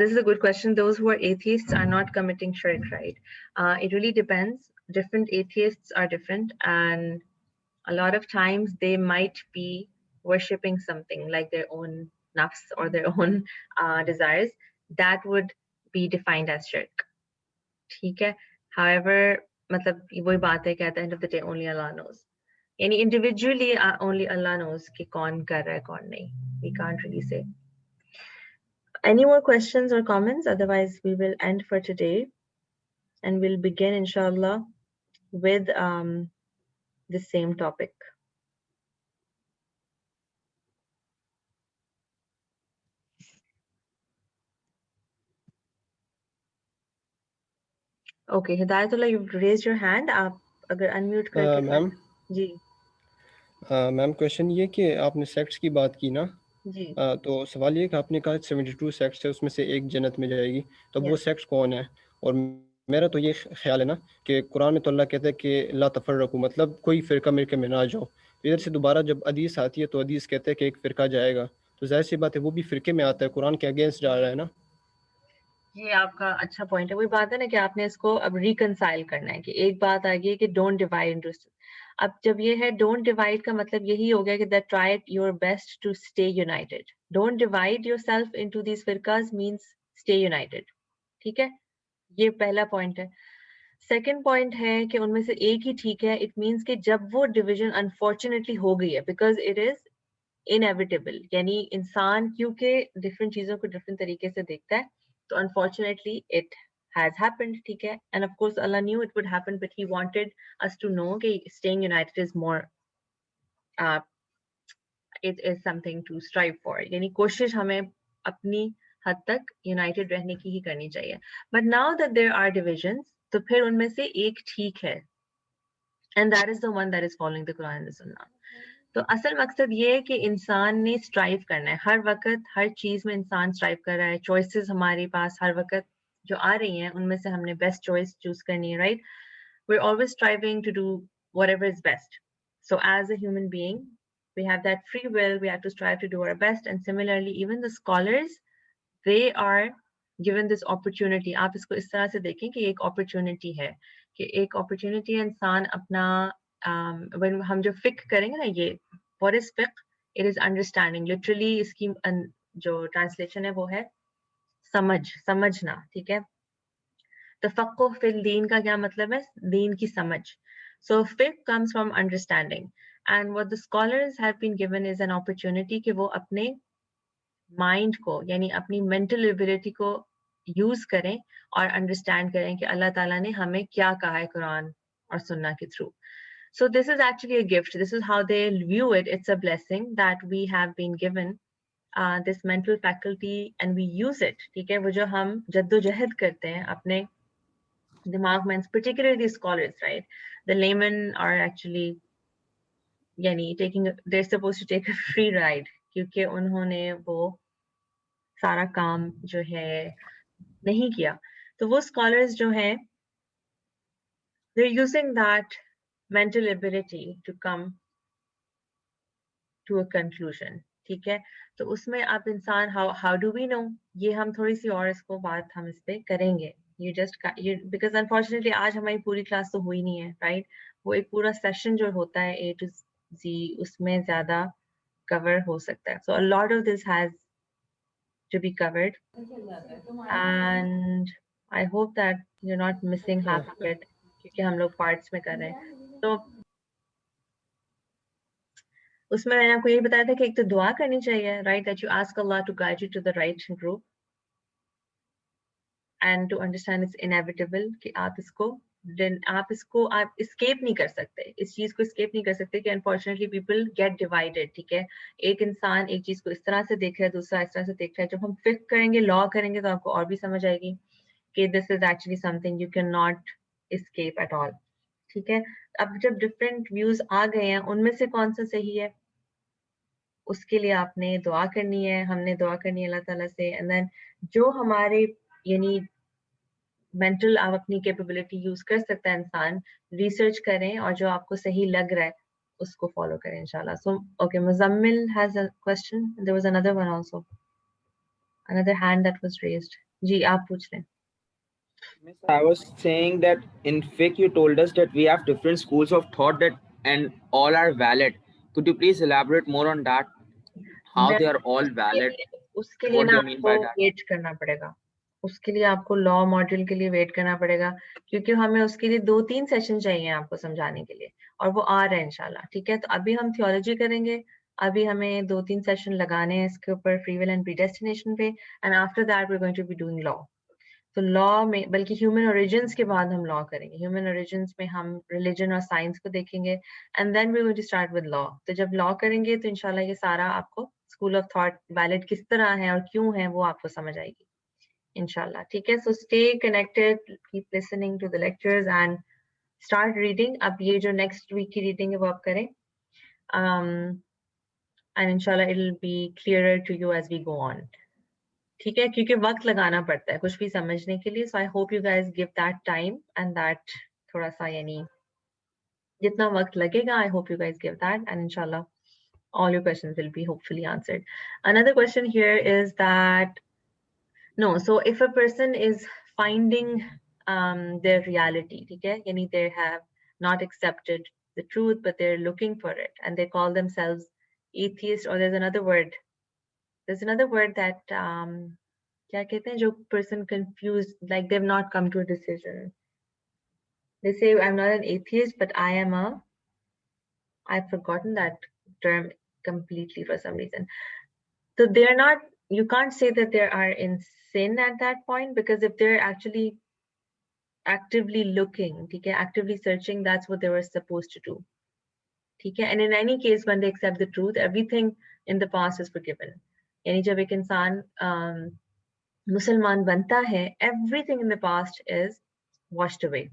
This is a good question. Those who are atheists are not committing shirk, right? It really depends. Different atheists are different, and a lot of times they might be worshipping something like their own nafs or their own desires. That would be defined as shirk. ठीक है. However, मतलब वही बात है कि at the end of the day only Allah knows. Yani individually only Allah knows कि कौन कर रहा है कौन नहीं. We can't really say. Any more questions or comments? Otherwise, we will end for today, and we'll begin, inshallah, with the same topic. Okay, Hidayatullah, you've raised your hand. आप अगर unmute करके मैम जी ma'am question ये कि आपने sects की बात की ना, जी तो सवाल ये कि आपने कहा 72 सेक्ट्स है, उसमें से एक जन्नत में जाएगी, तो वो yes सेक्ट्स कौन है? और मेरा तो ये ख्याल है ना कि कुरान में तो अल्लाह कहता है कि ला तफर्रकू, मतलब कोई फ़िरका मिरके में ना जाओ। तो इधर से दोबारा जब हदीस आती है तो हदीस कहते हैं कि एक फ़िरका जाएगा, तो जाहिर सी बात है वो भी फ़िरके में आता है, कुरान के अगेंस्ट जा रहा है ना। ये आपका अच्छा पॉइंट है। वही बात है ना कि आपने इसको अब रिकंसाइल करना है कि एक बात आ गई है कि डोंट डिवाइड इनटू। अब जब ये है डोंट डिवाइड का मतलब यही हो गया कि that try your best to stay united. Don't divide yourself into these फिरकास मींस स्टे यूनाइटेड, ठीक है। ये पहला पॉइंट है। सेकेंड पॉइंट है कि उनमें से एक ही ठीक है। इट मीन्स कि जब वो डिवीजन अनफॉर्चुनेटली हो गई है, बिकॉज इट इज इनएविटेबल, यानी इंसान क्योंकि डिफरेंट चीजों को डिफरेंट तरीके से देखता है, तो अनफॉर्चुनेटली इट has happened, ठीक है। And of course Allah knew it would happen, but he wanted us to know कि staying united is more it is something to strive for, यानी कोशिश हमें अपनी हद तक यूनाइटेड रहने की ही करनी चाहिए। But now that there are divisions, तो फिर उनमें से एक ठीक है, and that is the one that is following the Quran and सुन्नाह। तो असल मकसद ये है कि इंसान ने स्ट्राइव करना है हर वक्त, हर चीज में इंसान स्ट्राइव कर रहा है। चॉइसेस हमारे पास हर वक्त जो आ रही हैं उनमें से हमने बेस्ट चॉइस चूज करनी है, right. We are always striving to do whatever is best. So as a human being, we have that free will. We have to strive to do our best. And similarly, even the scholars, they are given this opportunity. आप इसको इस तरह से देखें कि एक opportunity है, कि एक opportunity इंसान अपना when हम जो fiqh करेंगे ना, ये what is fiqh? It is understanding. Literally इसकी जो translation है वो है समझना, ठीक है। तफक्कुह फिल दीन का क्या मतलब है? दीन की समझ। So fiqh comes from understanding, and what the scholars have been given is an opportunity कि वो अपने माइंड को, यानी अपनी मेंटल एबिलिटी को यूज करें और अंडरस्टैंड करें कि अल्लाह ताला ने हमें क्या कहा है कुरान और सुन्ना के through. So this is actually a gift. This is how they view it. It's a blessing that we have been given this mental faculty and we use it. ठीक है, वो जो हम जद्दोजहद करते हैं अपने दिमाग में, particularly scholars, right? The laymen are actually यानी they're supposed to take a free ride क्योंकि उन्होंने वो सारा काम जो है नहीं किया। तो वो scholars जो हैं, they're using that mental ability to come to a conclusion, ठीक है। तो उसमें आप इंसान how do we know, ये हम थोड़ी सी और इसको बात हम इस पे करेंगे। because unfortunately आज हमारी पूरी क्लास तो हुई नहीं है, राइट। वो एक पूरा सेशन जो होता है A to Z, उसमें ज्यादा कवर हो सकता है। So a lot of this has to be covered, and I hope that you're not missing half of it क्योंकि हम लोग पार्ट्स में कर रहे हैं। तो उसमें मैंने आपको यही बताया था कि एक तो दुआ करनी चाहिए, right, that you ask Allah to guide you to the right group and to understand it's inevitable कि आप escape नहीं कर सकते, इस चीज को escape नहीं कर सकते कि अनफॉर्चुनेटली पीपल गेट डिवाइडेड, ठीक है। एक इंसान एक चीज को इस तरह से देख रहा है, दूसरा इस तरह से देख रहा है। जब हम फिक्र करेंगे, लॉ करेंगे, तो आपको और भी समझ आएगी कि this is actually something you can not escape at all, ठीक है। अब जब डिफरेंट व्यूज आ गए हैं, उनमें से कौन सा सही है, उसके लिए आपने दुआ करनी है, हमने दुआ करनी है अल्लाह ताला से, एंड देन जो हमारे यानी मेंटल आप अपनी कैपेबिलिटी यूज कर सकता है इंसान, रिसर्च करें और जो आपको सही लग रहा है उसको फॉलो करें इंशाल्लाह. So okay, Muzammil has a question. There was another one also, another hand that was raised. जी आप पूछ लें. Miss, I was saying that in fiqh you told us that we have different schools of thought that and all are valid. Could you please elaborate more on that? How they are all valid? उसके लिए What ना do you mean आपको by that? Wait करना पड़ेगा. उसके लिए आपको law module के लिए वेट करना पड़ेगा, क्योंकि हमें उसके लिए 2-3 सेशन चाहिए आपको समझाने के लिए, और वो आ रहा है इंशाल्लाह. ठीक है, तो अभी हम थियोलॉजी करेंगे. अभी हमें 2-3 सेशन लगाने हैं इसके ऊपर, फ्री विल एंड प्रीडेस्टिनेशन पे, and after that we are going to be doing law. तो लॉ में, बल्कि ह्यूमन ओरिजिन्स के बाद हम लॉ करेंगे. ह्यूमन ओरिजिन्स में हम रिलीजन और साइंस को देखेंगे, and then we going to start with law. तो जब लॉ करेंगे तो इंशाल्लाह ये सारा आपको स्कूल ऑफ थॉट वैलिड किस तरह है और क्यों है वो आपको समझ आएगी इंशाल्लाह. ठीक है, so stay connected, keep listening to the lectures and start reading. अब ये जो नेक्स्ट वीक की रीडिंग है वो आप करें, एंड इंशाल्लाह it will be clearer to you as we go on. ठीक है, क्योंकि वक्त लगाना पड़ता है कुछ भी समझने के लिए. So I hope you guys give that time and that थोड़ा सा यानी जितना वक्त लगेगा, I hope you guys give that, and इंशाल्लाह all your questions will be hopefully answered. Another question here is that no, so if a person is finding their reality, ठीक है, यानी they have not accepted the truth but they're looking for it and they call themselves atheist, or there's another word that क्या कहते हैं, जो person confused, like they've not come to a decision. They say I'm not an atheist but I am a, I've forgotten that term completely for some reason. So they're not, you can't say that they are in sin at that point, because if they're actually actively looking, okay, actively searching, that's what they were supposed to do. Okay, and in any case, when they accept the truth, everything in the past is forgiven. यानी जब एक इंसान मुसलमान बनता है, everything in the past is washed away.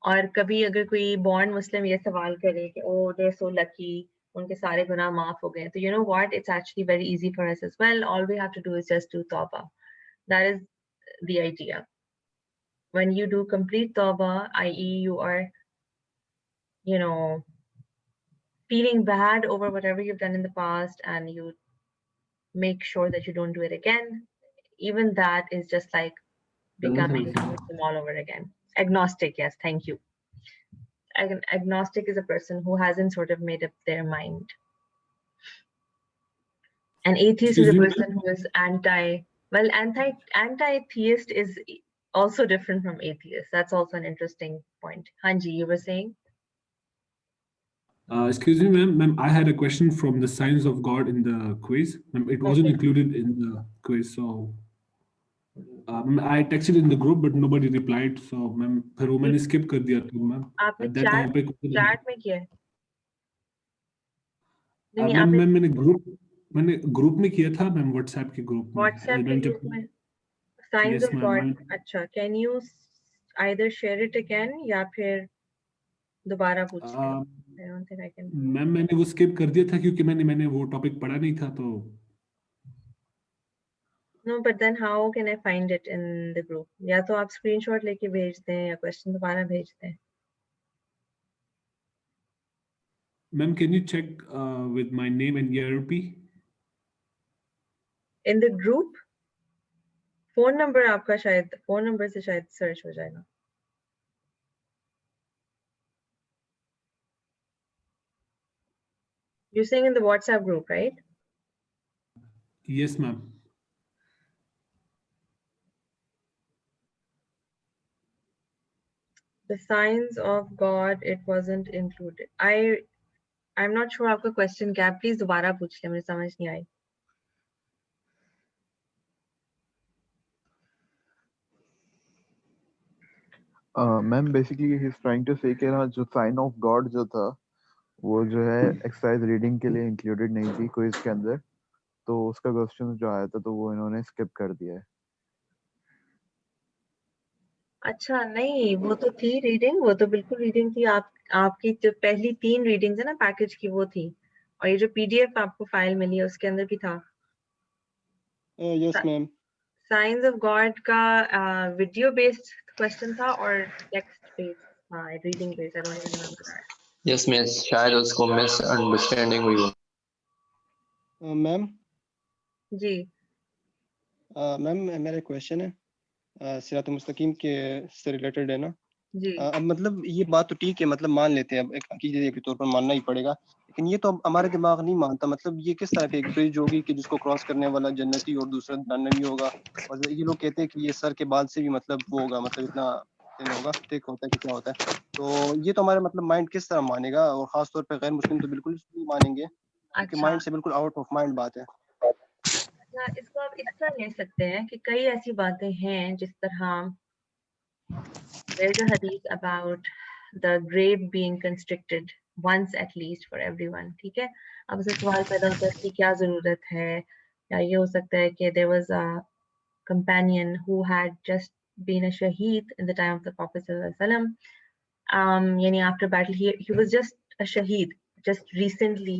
और कभी अगर कोई born Muslim ये सवाल करे कि oh they're so lucky, उनके सारे गुनाह माफ हो गए, तो you know what, it's actually very easy for us as well. All we have to do is just do tawbah. That is the idea. When you do complete tawbah, i.e. you are, you know, feeling bad over whatever you've done in the past and you make sure that you don't do it again, even that is just like becoming a Muslim all over again. Agnostic, yes, thank you. Agnostic is a person who hasn't sort of made up their mind. An atheist is a person who is anti-theist is also different from atheist. That's also an interesting point. Hanji, you were saying? Excuse me, ma'am. I had a question from the Signs of God in the quiz. Ma'am, it wasn't included in the quiz, so I texted in the group, but nobody replied. So, ma'am, फिर वो मैंने skip कर दिया था, ma'am. आपने That topic. chat में किया है? नहीं, मैम आपने मैंने ग्रुप में किया था, मैम, WhatsApp के ग्रुप में. WhatsApp के ग्रुप में Signs Yes, of ma'am, God. ma'am. अच्छा, can you either share it again या फिर दोबारा पूछ लें? I don't think I can. Ma'am मैंने वो skip कर दिया था क्योंकि मैंने वो टॉपिक पढ़ा नहीं था, तो No, but then how can I find it in the group? या तो आप screenshot लेके भेज दें या question दोबारा भेज दें. Ma'am, can you check with my name and ERP? In the group, phone number आपका शायद phone number से शायद search हो जाएगा. You're saying in the WhatsApp group, right? Yes, ma'am. The signs of God, it wasn't included. I'm not sure आपका question क्या है. Please दोबारा पूछ लें, मुझे समझ नहीं आई. Ma'am basically he is trying to say कि ना जो साइन ऑफ गॉड जो था वो जो है एक्सरसाइज रीडिंग के लिए इंक्लूडेड नहीं थी क्विज के अंदर, तो उसका क्वेश्चन जो आया था तो वो इन्होंने स्किप कर दिया है. अच्छा, नहीं, वो तो थी रीडिंग, वो तो बिल्कुल रीडिंग थी. आपकी जो पहली 3 रीडिंग्स है ना पैकेज की, वो थी. और ये जो PDF आपको फाइल मिली है उसके अंदर भी था yes ma'am. Science of God का वीडियो बेस्ड क्वेश्चन था और टेक्स्ट बेस्ड था, reading based, I don't even remember that. Yes miss, शायद उसको मिसअंडरस्टैंडिंग हुई हो। मैम जी मैम मेरा क्वेश्चन है सिरात मुस्तकीम के से रिलेटेड है ना। जी अब मतलब ये बात तो ठीक है, मतलब मान लेते हैं, अब एक अकीदे के तौर पर मानना ही पड़ेगा, लेकिन ये तो अब हमारे दिमाग नहीं मानता। मतलब ये किस तरह की एक ब्रिज होगी कि जिसको क्रॉस करने वाला जन्नती और दूसरा जहन्नमी होगा, और ये लोग कहते हैं कि ये सर के बाल से भी मतलब वो होगा, मतलब इतना थिन होगा, थिक होता है कि क्या होता है। तो ये तो हमारा मतलब माइंड किस तरह मानेगा, और खास तौर पर गैर मुस्लिम तो बिल्कुल नहीं मानेंगे, क्योंकि अच्छा माइंड से बिल्कुल आउट ऑफ माइंड बात है। अच्छा, इसको आप इस तरह ले सकते हैं कि कई ऐसी बातें हैं जिस तरह there's a hadith about the grave being constricted once at least for everyone, ठीक है। अब उससे सवाल पैदा होता है कि क्या जरूरत है, या ये हो सकता है कि there was a companion who had just been a shaheed in the time of the Prophet sallallahu alaihi wasallam. Yani after battle he was just a shaheed, just recently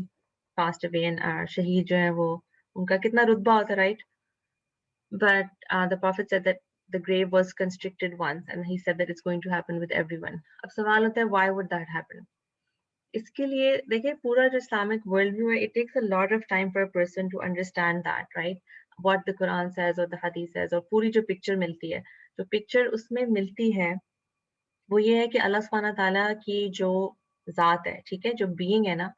passed away, and shaheed जो है वो उनका कितना रुतबा होता है, right? But the Prophet said that the grave was constricted once, and he said that it's going to happen with everyone. अब सवाल होता है, why would that happen? इसके लिए देखिए पूरा जो Islamic worldview है, it takes a lot of time for a person to understand that, right? What the Quran says or the Hadith says, और पूरी जो picture मिलती है, जो picture उसमें मिलती है, वो ये है कि अल्लाह सुब्हाना ताला की जो ज़ात है, ठीक है, जो being है ना,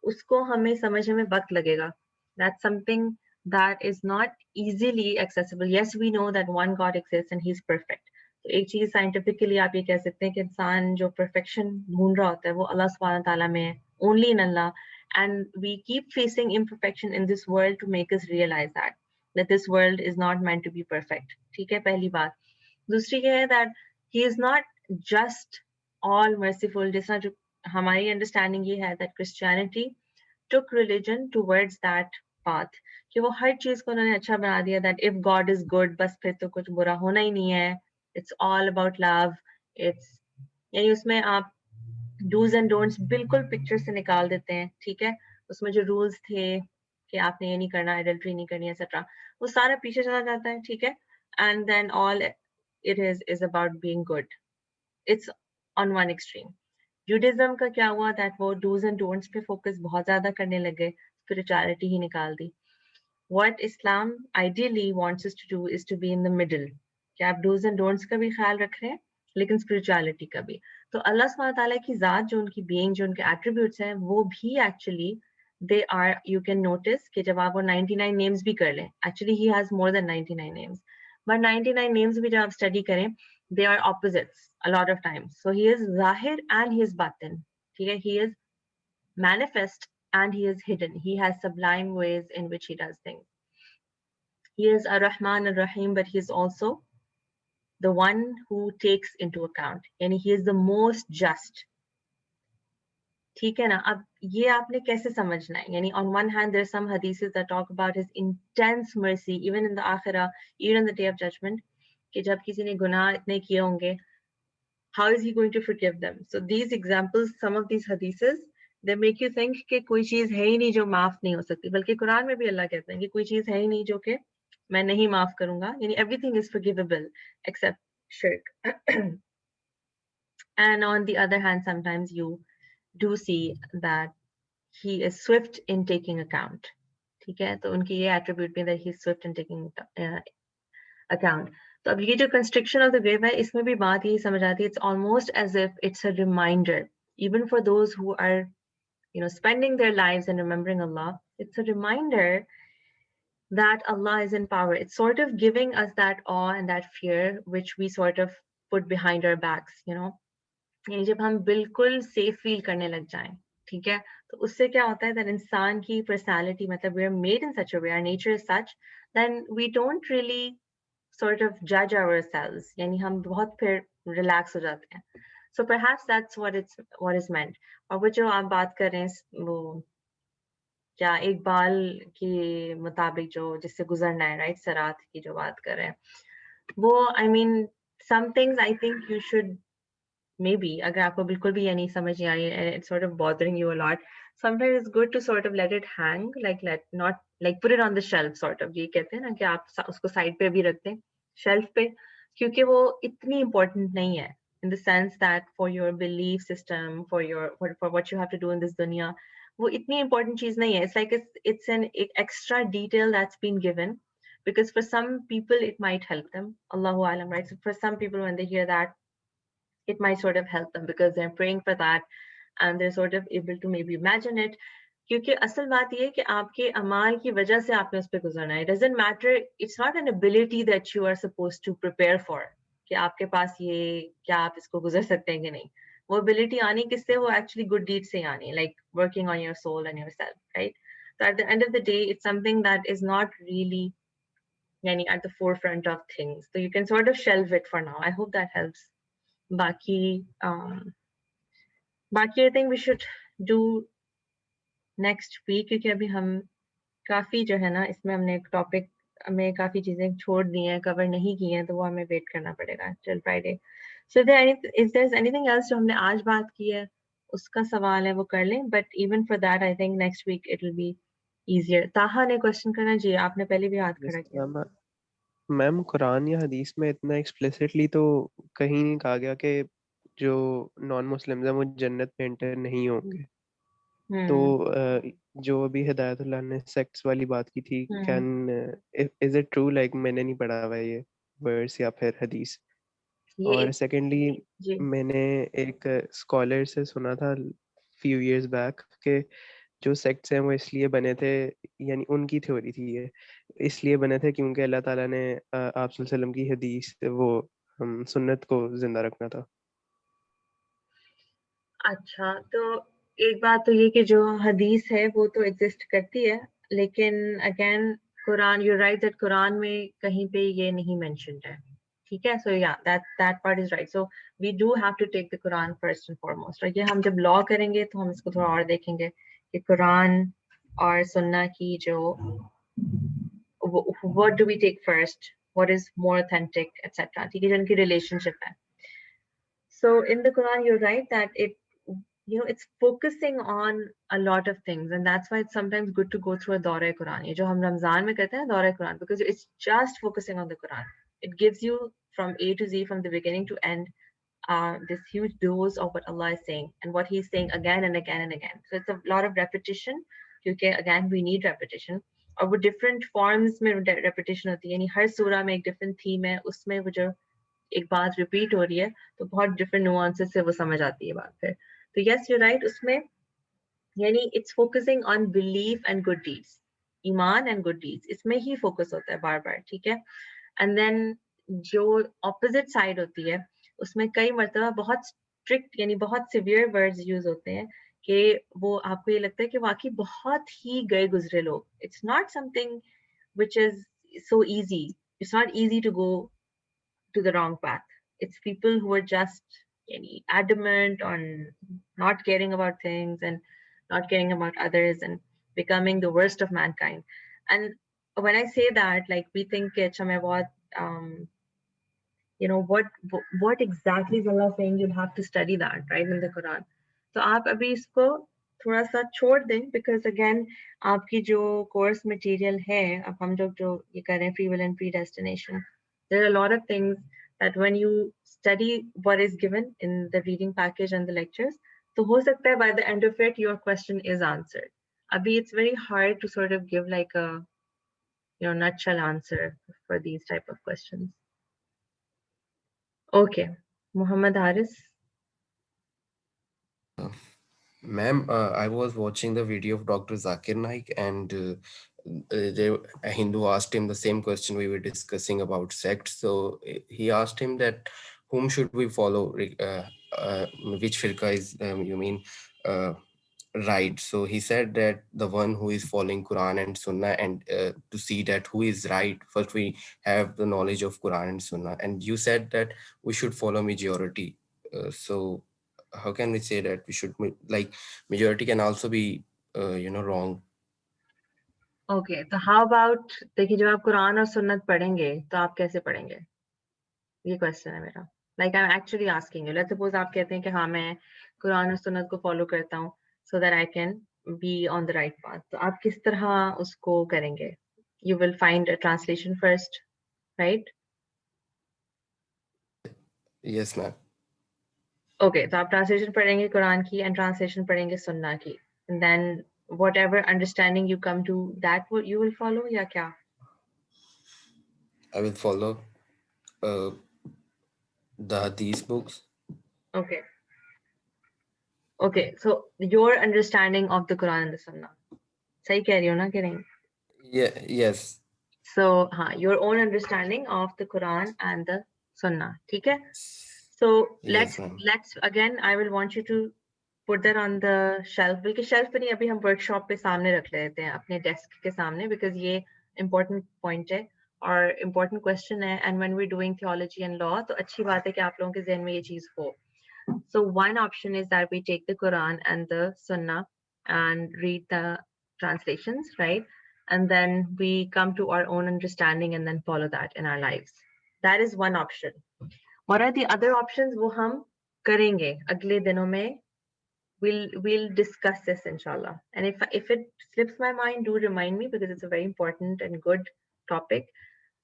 उसको हमें समझने में वक्त लगेगा. That's something that is not easily accessible. Yes, we know that one God exists and He's perfect. तो एक चीज साइंटिफिकली आप ये कह सकते हैं कि इंसान जो परफेक्शन ढूंढ रहा होता है वो अल्लाह सुब्हानहू ताला में है, only in Allah, and we keep facing imperfection in this world to make us realize that this world is not meant to be perfect. ठीक है, पहली बात. दूसरी ये है that He is not just all merciful. जिस तरह जो हमारी अंडरस्टैंडिंग ये है that Christianity took religion towards that path, कि वो हर चीज को उन्होंने अच्छा बना दिया, that if God is good बस फिर तो कुछ बुरा होना ही नहीं है, it's all about love, it's यानी उसमें आप do's and don'ts बिल्कुल पिक्चर से निकाल देते हैं, ठीक है। उसमें जो रूल्स थे कि आपने ये नहीं करना, एडल्ट्री नहीं करनी, एक्सेट्रा, वो सारा पीछे चला जाता है, ठीक है। And then all it is about being good. It's on one extreme. Judaism का क्या हुआ, दैट वो डूज एंड डोंट्स पे फोकस बहुत ज्यादा करने लगे, स्पिरिचुअलिटी ही निकाल दी. What Islam ideally wants us to do is to be in the middle, कि आप डूज एंड डोंट्स का भी ख्याल रख रहे हैं लेकिन स्पिरिचुअलिटी का भी. तो अल्लाह सुब्हानहू ताला की जात, जो उनकी बीइंग, जो उनके एट्रीब्यूट्स हैं, वो भी actually they are, you can notice कि जब आप वो 99 नेम्स भी कर लें, actually he has more than 99 names, but 99 names भी जब आप स्टडी करें, they are opposites a lot of times. So he is zahir and he is batin. Okay? He is manifest and he is hidden. He has sublime ways in which he does things. He is ar-Rahman ar-Rahim, but he is also the one who takes into account. And he is the most just. ठीक है ना. अब ये आपने कैसे समझना है, यानी on one hand there are some hadiths that talk about his intense mercy even in the akhirah, even in the day of judgment, कि जब किसी ने गुनाह इतने किए होंगे, how is he going to forgive them? So these examples, some of these hadiths, they make you think कि कोई चीज है ही नहीं जो माफ नहीं हो सकती, बल्कि कुरान में भी अल्लाह कहते हैं कि कोई चीज है ही नहीं जो कि मैं नहीं माफ करूंगा, यानी everything is forgivable except shirk. And on the other hand, sometimes you do see that he is swift in taking account. ठीक है, तो उनकी ये attribute भी that he is swift in taking account. तो अब ये जो constriction of the grave है, इसमें भी बात यही समझ आती है, it's almost as if it's a reminder, even for those who are, you know, spending their lives and remembering Allah, it's a reminder that Allah is in power. It's sort of giving us that awe and that fear which we sort of put behind our backs, you know. यानी जब हम बिल्कुल safe feel करने लग जाएं, ठीक है, तो उससे क्या होता है, that इंसान की personality, मतलब we are made in such a way, our nature is such, then we don't really sort of judge ourselves, यानी हम बहुत फिर relax हो जाते हैं. So perhaps that's what is meant. और वो जो आप बात कर रहे हैं, वो क्या एक बाल के मुताबिक जो जिससे गुजरना है, राइट, सरात की जो बात कर रहे हैं, वो I mean some things I think you should maybe, अगर आपको बिल्कुल भी ये नहीं समझ नहीं आ रही है, it's sort of bothering you a lot, sometimes it's good to sort of let it hang, like not like put it on the shelf sort of. ये कहते हैं ना कि आप उसको side पे भी रख दें, shelf पे, क्योंकि वो इतनी important नहीं है, in the sense that for your belief system, for what you have to do in this dunya, वो इतनी important चीज नहीं है. It's like it's an extra detail that's been given, because for some people it might help them. Allahu alam, right? So for some people when they hear that, it might sort of help them because they're praying for that and they're sort of able to maybe imagine it. क्योंकि असल बात ये है कि आपके अमाल की वजह से आपने उस पर गुजरना है. It doesn't matter, it's not an ability that you are supposed to prepare for, कि आपके पास ये क्या आप इसको गुजर सकते हैं कि नहीं. वो ability आनी किससे, वो actually good deeds से आनी, like working on your soul and yourself, right? So at the end of the day, it's something that is not really at the forefront of things. So you can sort of shelve it for now. I hope that helps. Baki, I think we should do next week, क्योंकि अभी हम काफी जो है ना इसमें हमने एक टॉपिक में काफी चीजें छोड़ दी हैं, कवर नहीं की हैं, तो वो हमें वेट करना पड़ेगा till Friday. So if there's anything else जो हमने आज बात की है उसका सवाल है वो कर लें, but even for that I think next week it will be easier. ताहा ने क्वेश्चन करना जी, आपने पहले भी हाथ खड़ा किया. मैम कुरान या हदीस में इतना एक्सप्लिसिटली तो कहीं नहीं कहा गया कि जो नॉन मुस्लिम्स हैं वो जन्नत में एंटर नहीं होंगे. तो जो अभी हिदायतुल्लाह ने सेक्ट्स वाली बात की थी, can is it true, like मैंने नहीं पढ़ा हुआ है ये वर्स या फिर हदीस. और सेकेंडली मैंने एक स्कॉलर से सुना था फ्यू इयर्स बैक कि जो सेक्ट्स हैं वो इसलिए बने थे, यानी उनकी थ्योरी थी ये, इसलिए बने थे क्योंकि अल्लाह ताला ने आप सल्लल्लाहु अलैहि वसल्लम की हदीस वो सुन्नत को जिंदा रखना था. अच्छा, तो एक बात तो ये कि जो हदीस है वो तो एग्जिस्ट करती है, लेकिन again Quran, you right that Quran में कहीं पे ये नहीं मेंशन्ड है, ठीक है. सो या that part is right. So we do have to take the Quran first and foremost. और ये हम जब लॉ करेंगे तो हम इसको थोड़ा और देखेंगे कि कुरान और सुन्ना की जो what do we take first, what is more authentic etcetera, ठीक है, जो उनकी रिलेशनशिप है. So in the Quran, you're right that it's focusing on a lot of things, and that's why it's sometimes good to go through a Dawra Quran. ये जो हम रमजान में कहते हैं Dawra Quran, because it's just focusing on the Quran. It gives you from A to Z, from the beginning to end, this huge dose of what Allah is saying and what He's saying again and again and again. So it's a lot of repetition, because again we need repetition. और वो different forms में repetition होती है, यानी हर सूरा में एक different theme है, उसमें वो जो एक बात रिपीट हो रही है तो बहुत डिफरेंट नुआंसेस से वो समझ आती है बात फिर. तो यस यू राइट, उसमें यानी it's focusing on belief and good deeds, ईमान एंड गुड डीड्स, इसमें ही फोकस होता है बार बार, ठीक है. एंड देन जो ऑपोजिट साइड होती है उसमें कई मर्तबा बहुत स्ट्रिक्ट यानी बहुत सिवियर वर्ड्स यूज होते हैं कि वो आपको ये लगता है कि वाकई बहुत ही गए गुजरे लोग. It's not something which is so easy, it's not easy to go to the wrong path. It's people who are just adamant on not caring about things and not caring about others and becoming the worst of mankind. And when I say that, like, we think what exactly is Allah saying? You'll have to study that, right, in the Quran. So आप अभी इसको थोड़ा सा छोड़ दें, because again आपकी जो course material है, अब हम जो ये कर रहे हैं free will and predestination, there are a lot of things that when you study what is given in the reading package and the lectures, तो हो सकता है by the end of it your question is answered. Abhi it's very hard to sort of give like a nutshell answer for these type of questions. Okay, Muhammad Haris. Ma'am, I was watching the video of Dr. Zakir Naik, and a Hindu asked him the same question we were discussing about sects. So he asked him that whom should we follow, which firqa is, you mean, right. So he said that the one who is following Quran and Sunnah, and to see that who is right, first we have the knowledge of Quran and Sunnah. And you said that we should follow majority. So how can we say that we should, like, majority can also be wrong? Okay, तो how about, देखिए जब आप कुरान और सुन्नत पढ़ेंगे तो आप कैसे पढ़ेंगे, ये क्वेश्चन है मेरा. Like I'm actually asking you. Let's suppose आप कहते हैं कि हाँ मैं कुरान और सुन्नत को फॉलो करता हूँ so that I can be on the right path. तो आप किस तरह उसको करेंगे? You will find a translation first, right? Yes, ma'am. Okay, तो आप translation पढ़ेंगे कुरान की and translation पढ़ेंगे सुन्ना की. And then whatever understanding you come to, that you will follow या क्या? I will follow the Hadith books. Okay. Okay, so your understanding of the Quran and the Sunnah. सही कह रही हो ना कि नहीं? Yeah, yes. So, your own understanding of the Quran and the Sunnah. ठीक है? So Yes, ma'am. let's again, I will want you to put that on the shelf. बल्कि shelf पे नहीं, अभी हम workshop पे सामने रख लेते हैं अपने desk के सामने, because ये important point है और important question है, and when we're doing theology and law, तो अच्छी बात है कि आप लोगों के ज़हन में ये चीज़ हो. So one option is that we take the Quran and the Sunnah and read the translations, right? And then we come to our own understanding and then follow that in our lives. That is one option. What are the other options? वो हम करेंगे अगले दिनों में. We'll discuss this inshallah. And if it slips my mind, do remind me, because it's a very important and good topic.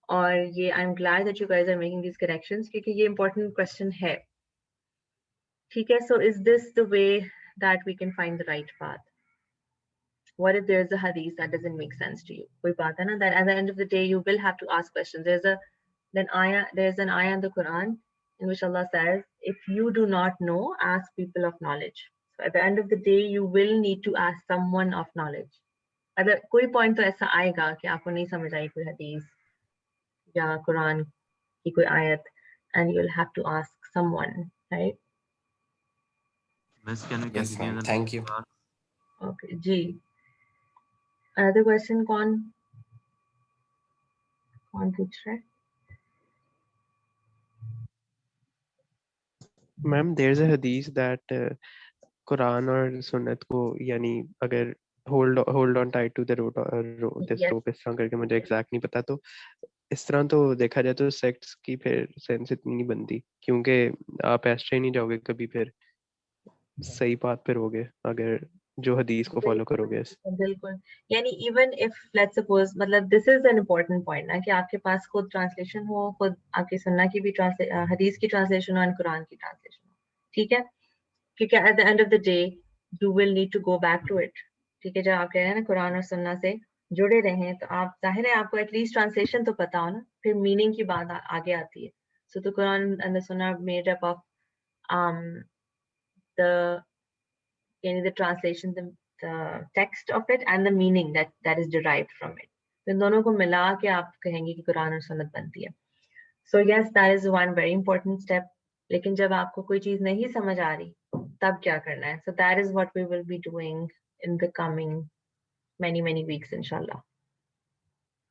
और ये I'm glad that you guys are making these connections क्योंकि ये important question है. ठीक है, so is this the way that we can find the right path? What if there's a hadith that doesn't make sense to you? कोई बात है ना, that at the end of the day you will have to ask questions. There's an ayah in the Quran in which Allah says, if you do not know, ask people of knowledge. So at the end of the day, you will need to ask someone of knowledge. अगर कोई point तो ऐसा आएगा कि आपको नहीं समझ आई कोई hadith या Quran की कोई ayat, and you'll have to ask someone, right? Miss, can we Yes, continue ma'am. the Thank next you. part? Okay, ji. Another question, कौन पूछ रहा है? मैम देयर इज अ हदीस दैट कुरान और सुन्नत को यानी अगर hold on tight to the this Yes. Rope इस तरह करके, मुझे एग्जैक्ट नहीं पता, तो इस तरह तो देखा जाए तो सेक्ट्स की फिर सेंस इतनी नहीं बनती, क्योंकि आप एस्ट्रे नहीं जाओगे कभी, फिर सही बात पे रहोगे अगर जो हदीस को फॉलो करोगे. बिल्कुल, यानी even if let's suppose, मतलब this is an important point ना कि आपके पास खुद ट्रांसलेशन हो, खुद आपके सुन्ना की भी हदीस की ट्रांसलेशन हो और कुरान की ट्रांसलेशन हो, ठीक है? क्योंकि at the end of the day you will need to go back to it. ठीक है, जब आप कह रहे हैं ना कुरान और सुन्ना से जुड़े रहें, तो आप जाहिर है आपको एटलीस्ट ट्रांसलेशन तो पता हो ना, फिर मीनिंग की बात आगे आती है. So the Quran and the Sunnah are made up of the translation, the text of it and the meaning that is derived from it. तो इन दोनों को मिला के आप कहेंगे कि कुरान और सुन्नत बनती है. So yes, that is one very important step. लेकिन जब आपको कोई चीज नहीं समझ आ रही, तब क्या करना है? So that is what we will be doing in the coming many weeks, inshallah.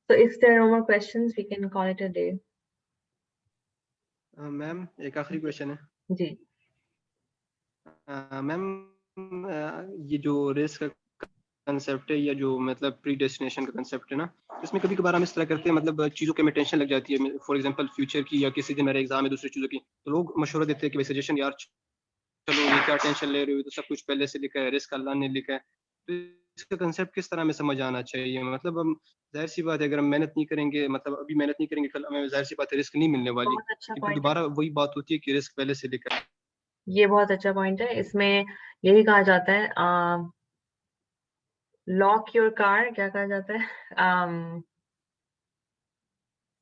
So if there are no more questions, we can call it a day. Ma'am एक आखिरी क्वेश्चन है. जी. मैम ये जो रेस का concept है या जो मतलब प्री डेस्टिनेशन का कंसेप्ट है ना, इसमें कभी कभार हम इस तरह करते हैं, मतलब चीज़ों के में टेंशन लग जाती है. फॉर एग्जांपल फ्यूचर की, या किसी दिन मेरा एग्जाम है दूसरी चीज़ों की, तो लोग मशवरा देते हैं कि भाई सजेशन, यार चलो ये क्या टेंशन ले रहे हो, तो सब कुछ पहले से लिखा है, रिस्क अल्लाह ने लिखा है. तो इसका कंसेप्ट किस तरह में समझ आना चाहिए? मतलब हम जाहिर सी बात है अगर हम मेहनत नहीं करेंगे, मतलब अभी मेहनत नहीं करेंगे, कल हमें जाहिर सी बात है रिस्क नहीं मिलने वाली. बहुत अच्छा फिर पॉइंट है. दोबारा वही बात होती है कि रिस्क पहले से लिखा है. ये बहुत अच्छा पॉइंट है. इसमें यही कहा जाता है लॉक योर कार, क्या कहा जाता है?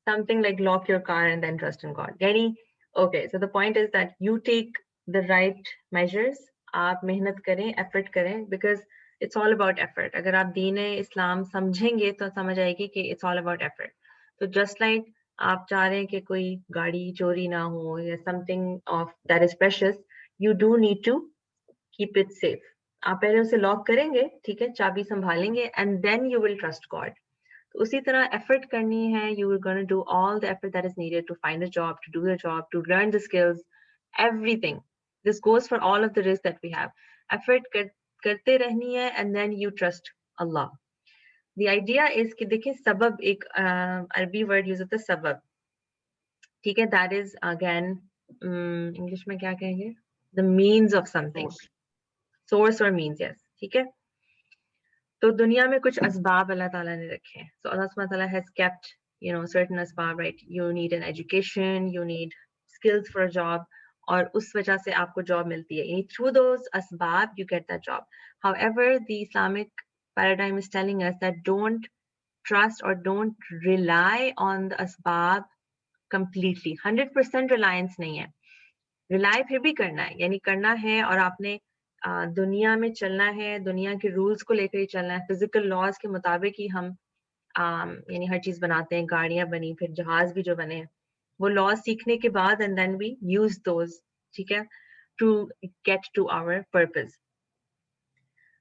Something like lock your car and then trust in God. Yani, okay, so the point is that you take the right measures. आप मेहनत करें, effort करें, because it's all about effort. अगर आप दीन इस्लाम समझेंगे तो समझ आएगी कि it's all about effort. So just like आप चाह रहे हैं कि कोई गाड़ी चोरी ना हो या something of that is precious, you do need to keep it safe. आप पहले उसे लॉक करेंगे, ठीक है, चाबी संभालेंगे, and then you will trust God. तो उसी तरह एफर्ट करनी है. You are going to do all the effort that is needed to find a job, to do your job, to learn the skills, everything. This goes for all of the risks that we have. Effort करते रहनी है, and then you trust Allah. The idea is कि देखिए सबब, एक अरबी word use होता है सबब, ठीक है? That is again इंग्लिश में क्या कहेंगे? The means of something. Source or means, yes, ठीक है? तो दुनिया में कुछ असबाब अल्लाह ताला ने रखे हैं. So Allah subhanahu wa ta'ala has kept, you know, certain asbab, right? You need an education, you need skills for a job, और उस वजह से आपको जॉब मिलती है. यानी through those asbab you get that job. However, the Islamic paradigm is telling us that don't trust or don't rely on the asbab completely. 100% reliance नहीं है. Rely फिर भी करना है, यानी करना है, और आपने दुनिया में चलना है, दुनिया के रूल्स को लेकर ही चलना है. फिजिकल लॉज के मुताबिक ही हम यानी हर चीज बनाते हैं. गाड़ियां बनी, फिर जहाज भी जो बने हैं, वो लॉज सीखने के बाद and then we use those, ठीक है, to get to our purpose.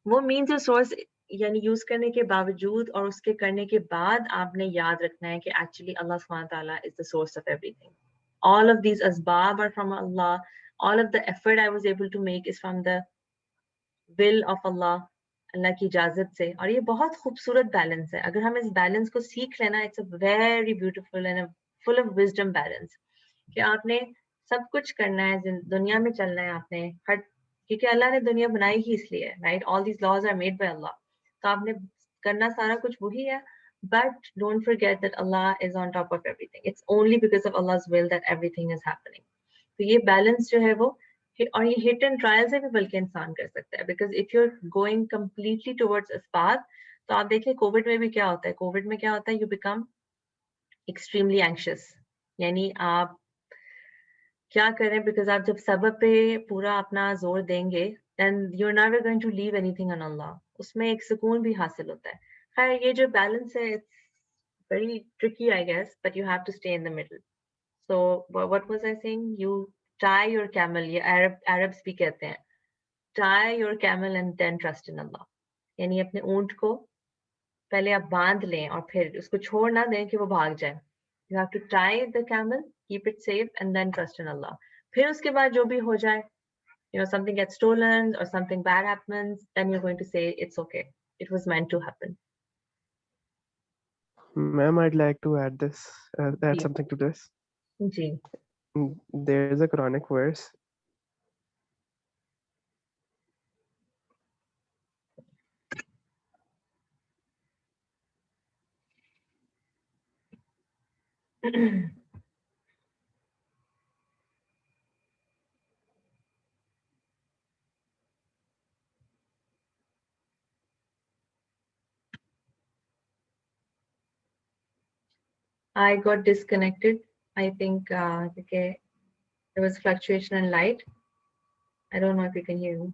वो मीन्स और सोर्स यानी यूज करने के बावजूद और उसके करने के बाद आपने याद रखना है कि एक्चुअली अल्लाह सुब्हानहू व तआला is the source of everything. All of these asbab are from Allah. All of the effort I was able to make is from the will of Allah, अल्लाह की इजाजत से. और ये बहुत खूबसूरत बैलेंस है. अगर हम इस बैलेंस को सीख लेना, it's a very beautiful and full of wisdom balance, कि आपने सब कुछ करना है, दुनिया में चलना है आपने, हर, क्योंकि अल्लाह ने दुनिया बनाई ही इसलिए है, right? All these laws are made by Allah. तो आपने करना सारा कुछ वही है, but don't forget that Allah is on top of everything. It's only because of Allah's will that everything is happening. तो ये बैलेंस जो है वो, और ये हिट एंड ट्रायल से भी बल्कि इंसान कर सकता है. Because if you are going completely towards अस्बाब, तो आप देखिए कोविड में भी क्या होता है. कोविड में क्या होता है, यू बिकम एक्सट्रीमली एंग्शियस. यानी आप क्या करें, बिकॉज आप जब सबब पे पूरा अपना जोर देंगे, then you are never going to leave anything on Allah. उसमें एक सुकून भी हासिल होता है. खैर, ये जो बैलेंस है, it's very tricky, I guess, but you have to stay in the middle. So what was I saying? You tie your camel. ये Arabs भी कहते हैं, tie your camel and then trust in Allah. यानी अपने ऊंट को पहले आप बांध लें और फिर उसको छोड़ ना दें कि वो भाग जाए. You have to tie the camel, keep it safe, and then trust in Allah. फिर उसके बाद जो भी हो जाए, you know, something gets stolen or something bad happens, then you're going to say it's okay. It was meant to happen. Ma'am, I'd like to add ji. something to this. Ji. There is a Quranic verse. I got disconnected. I think okay, there was fluctuation in light. I don't know if you can hear me.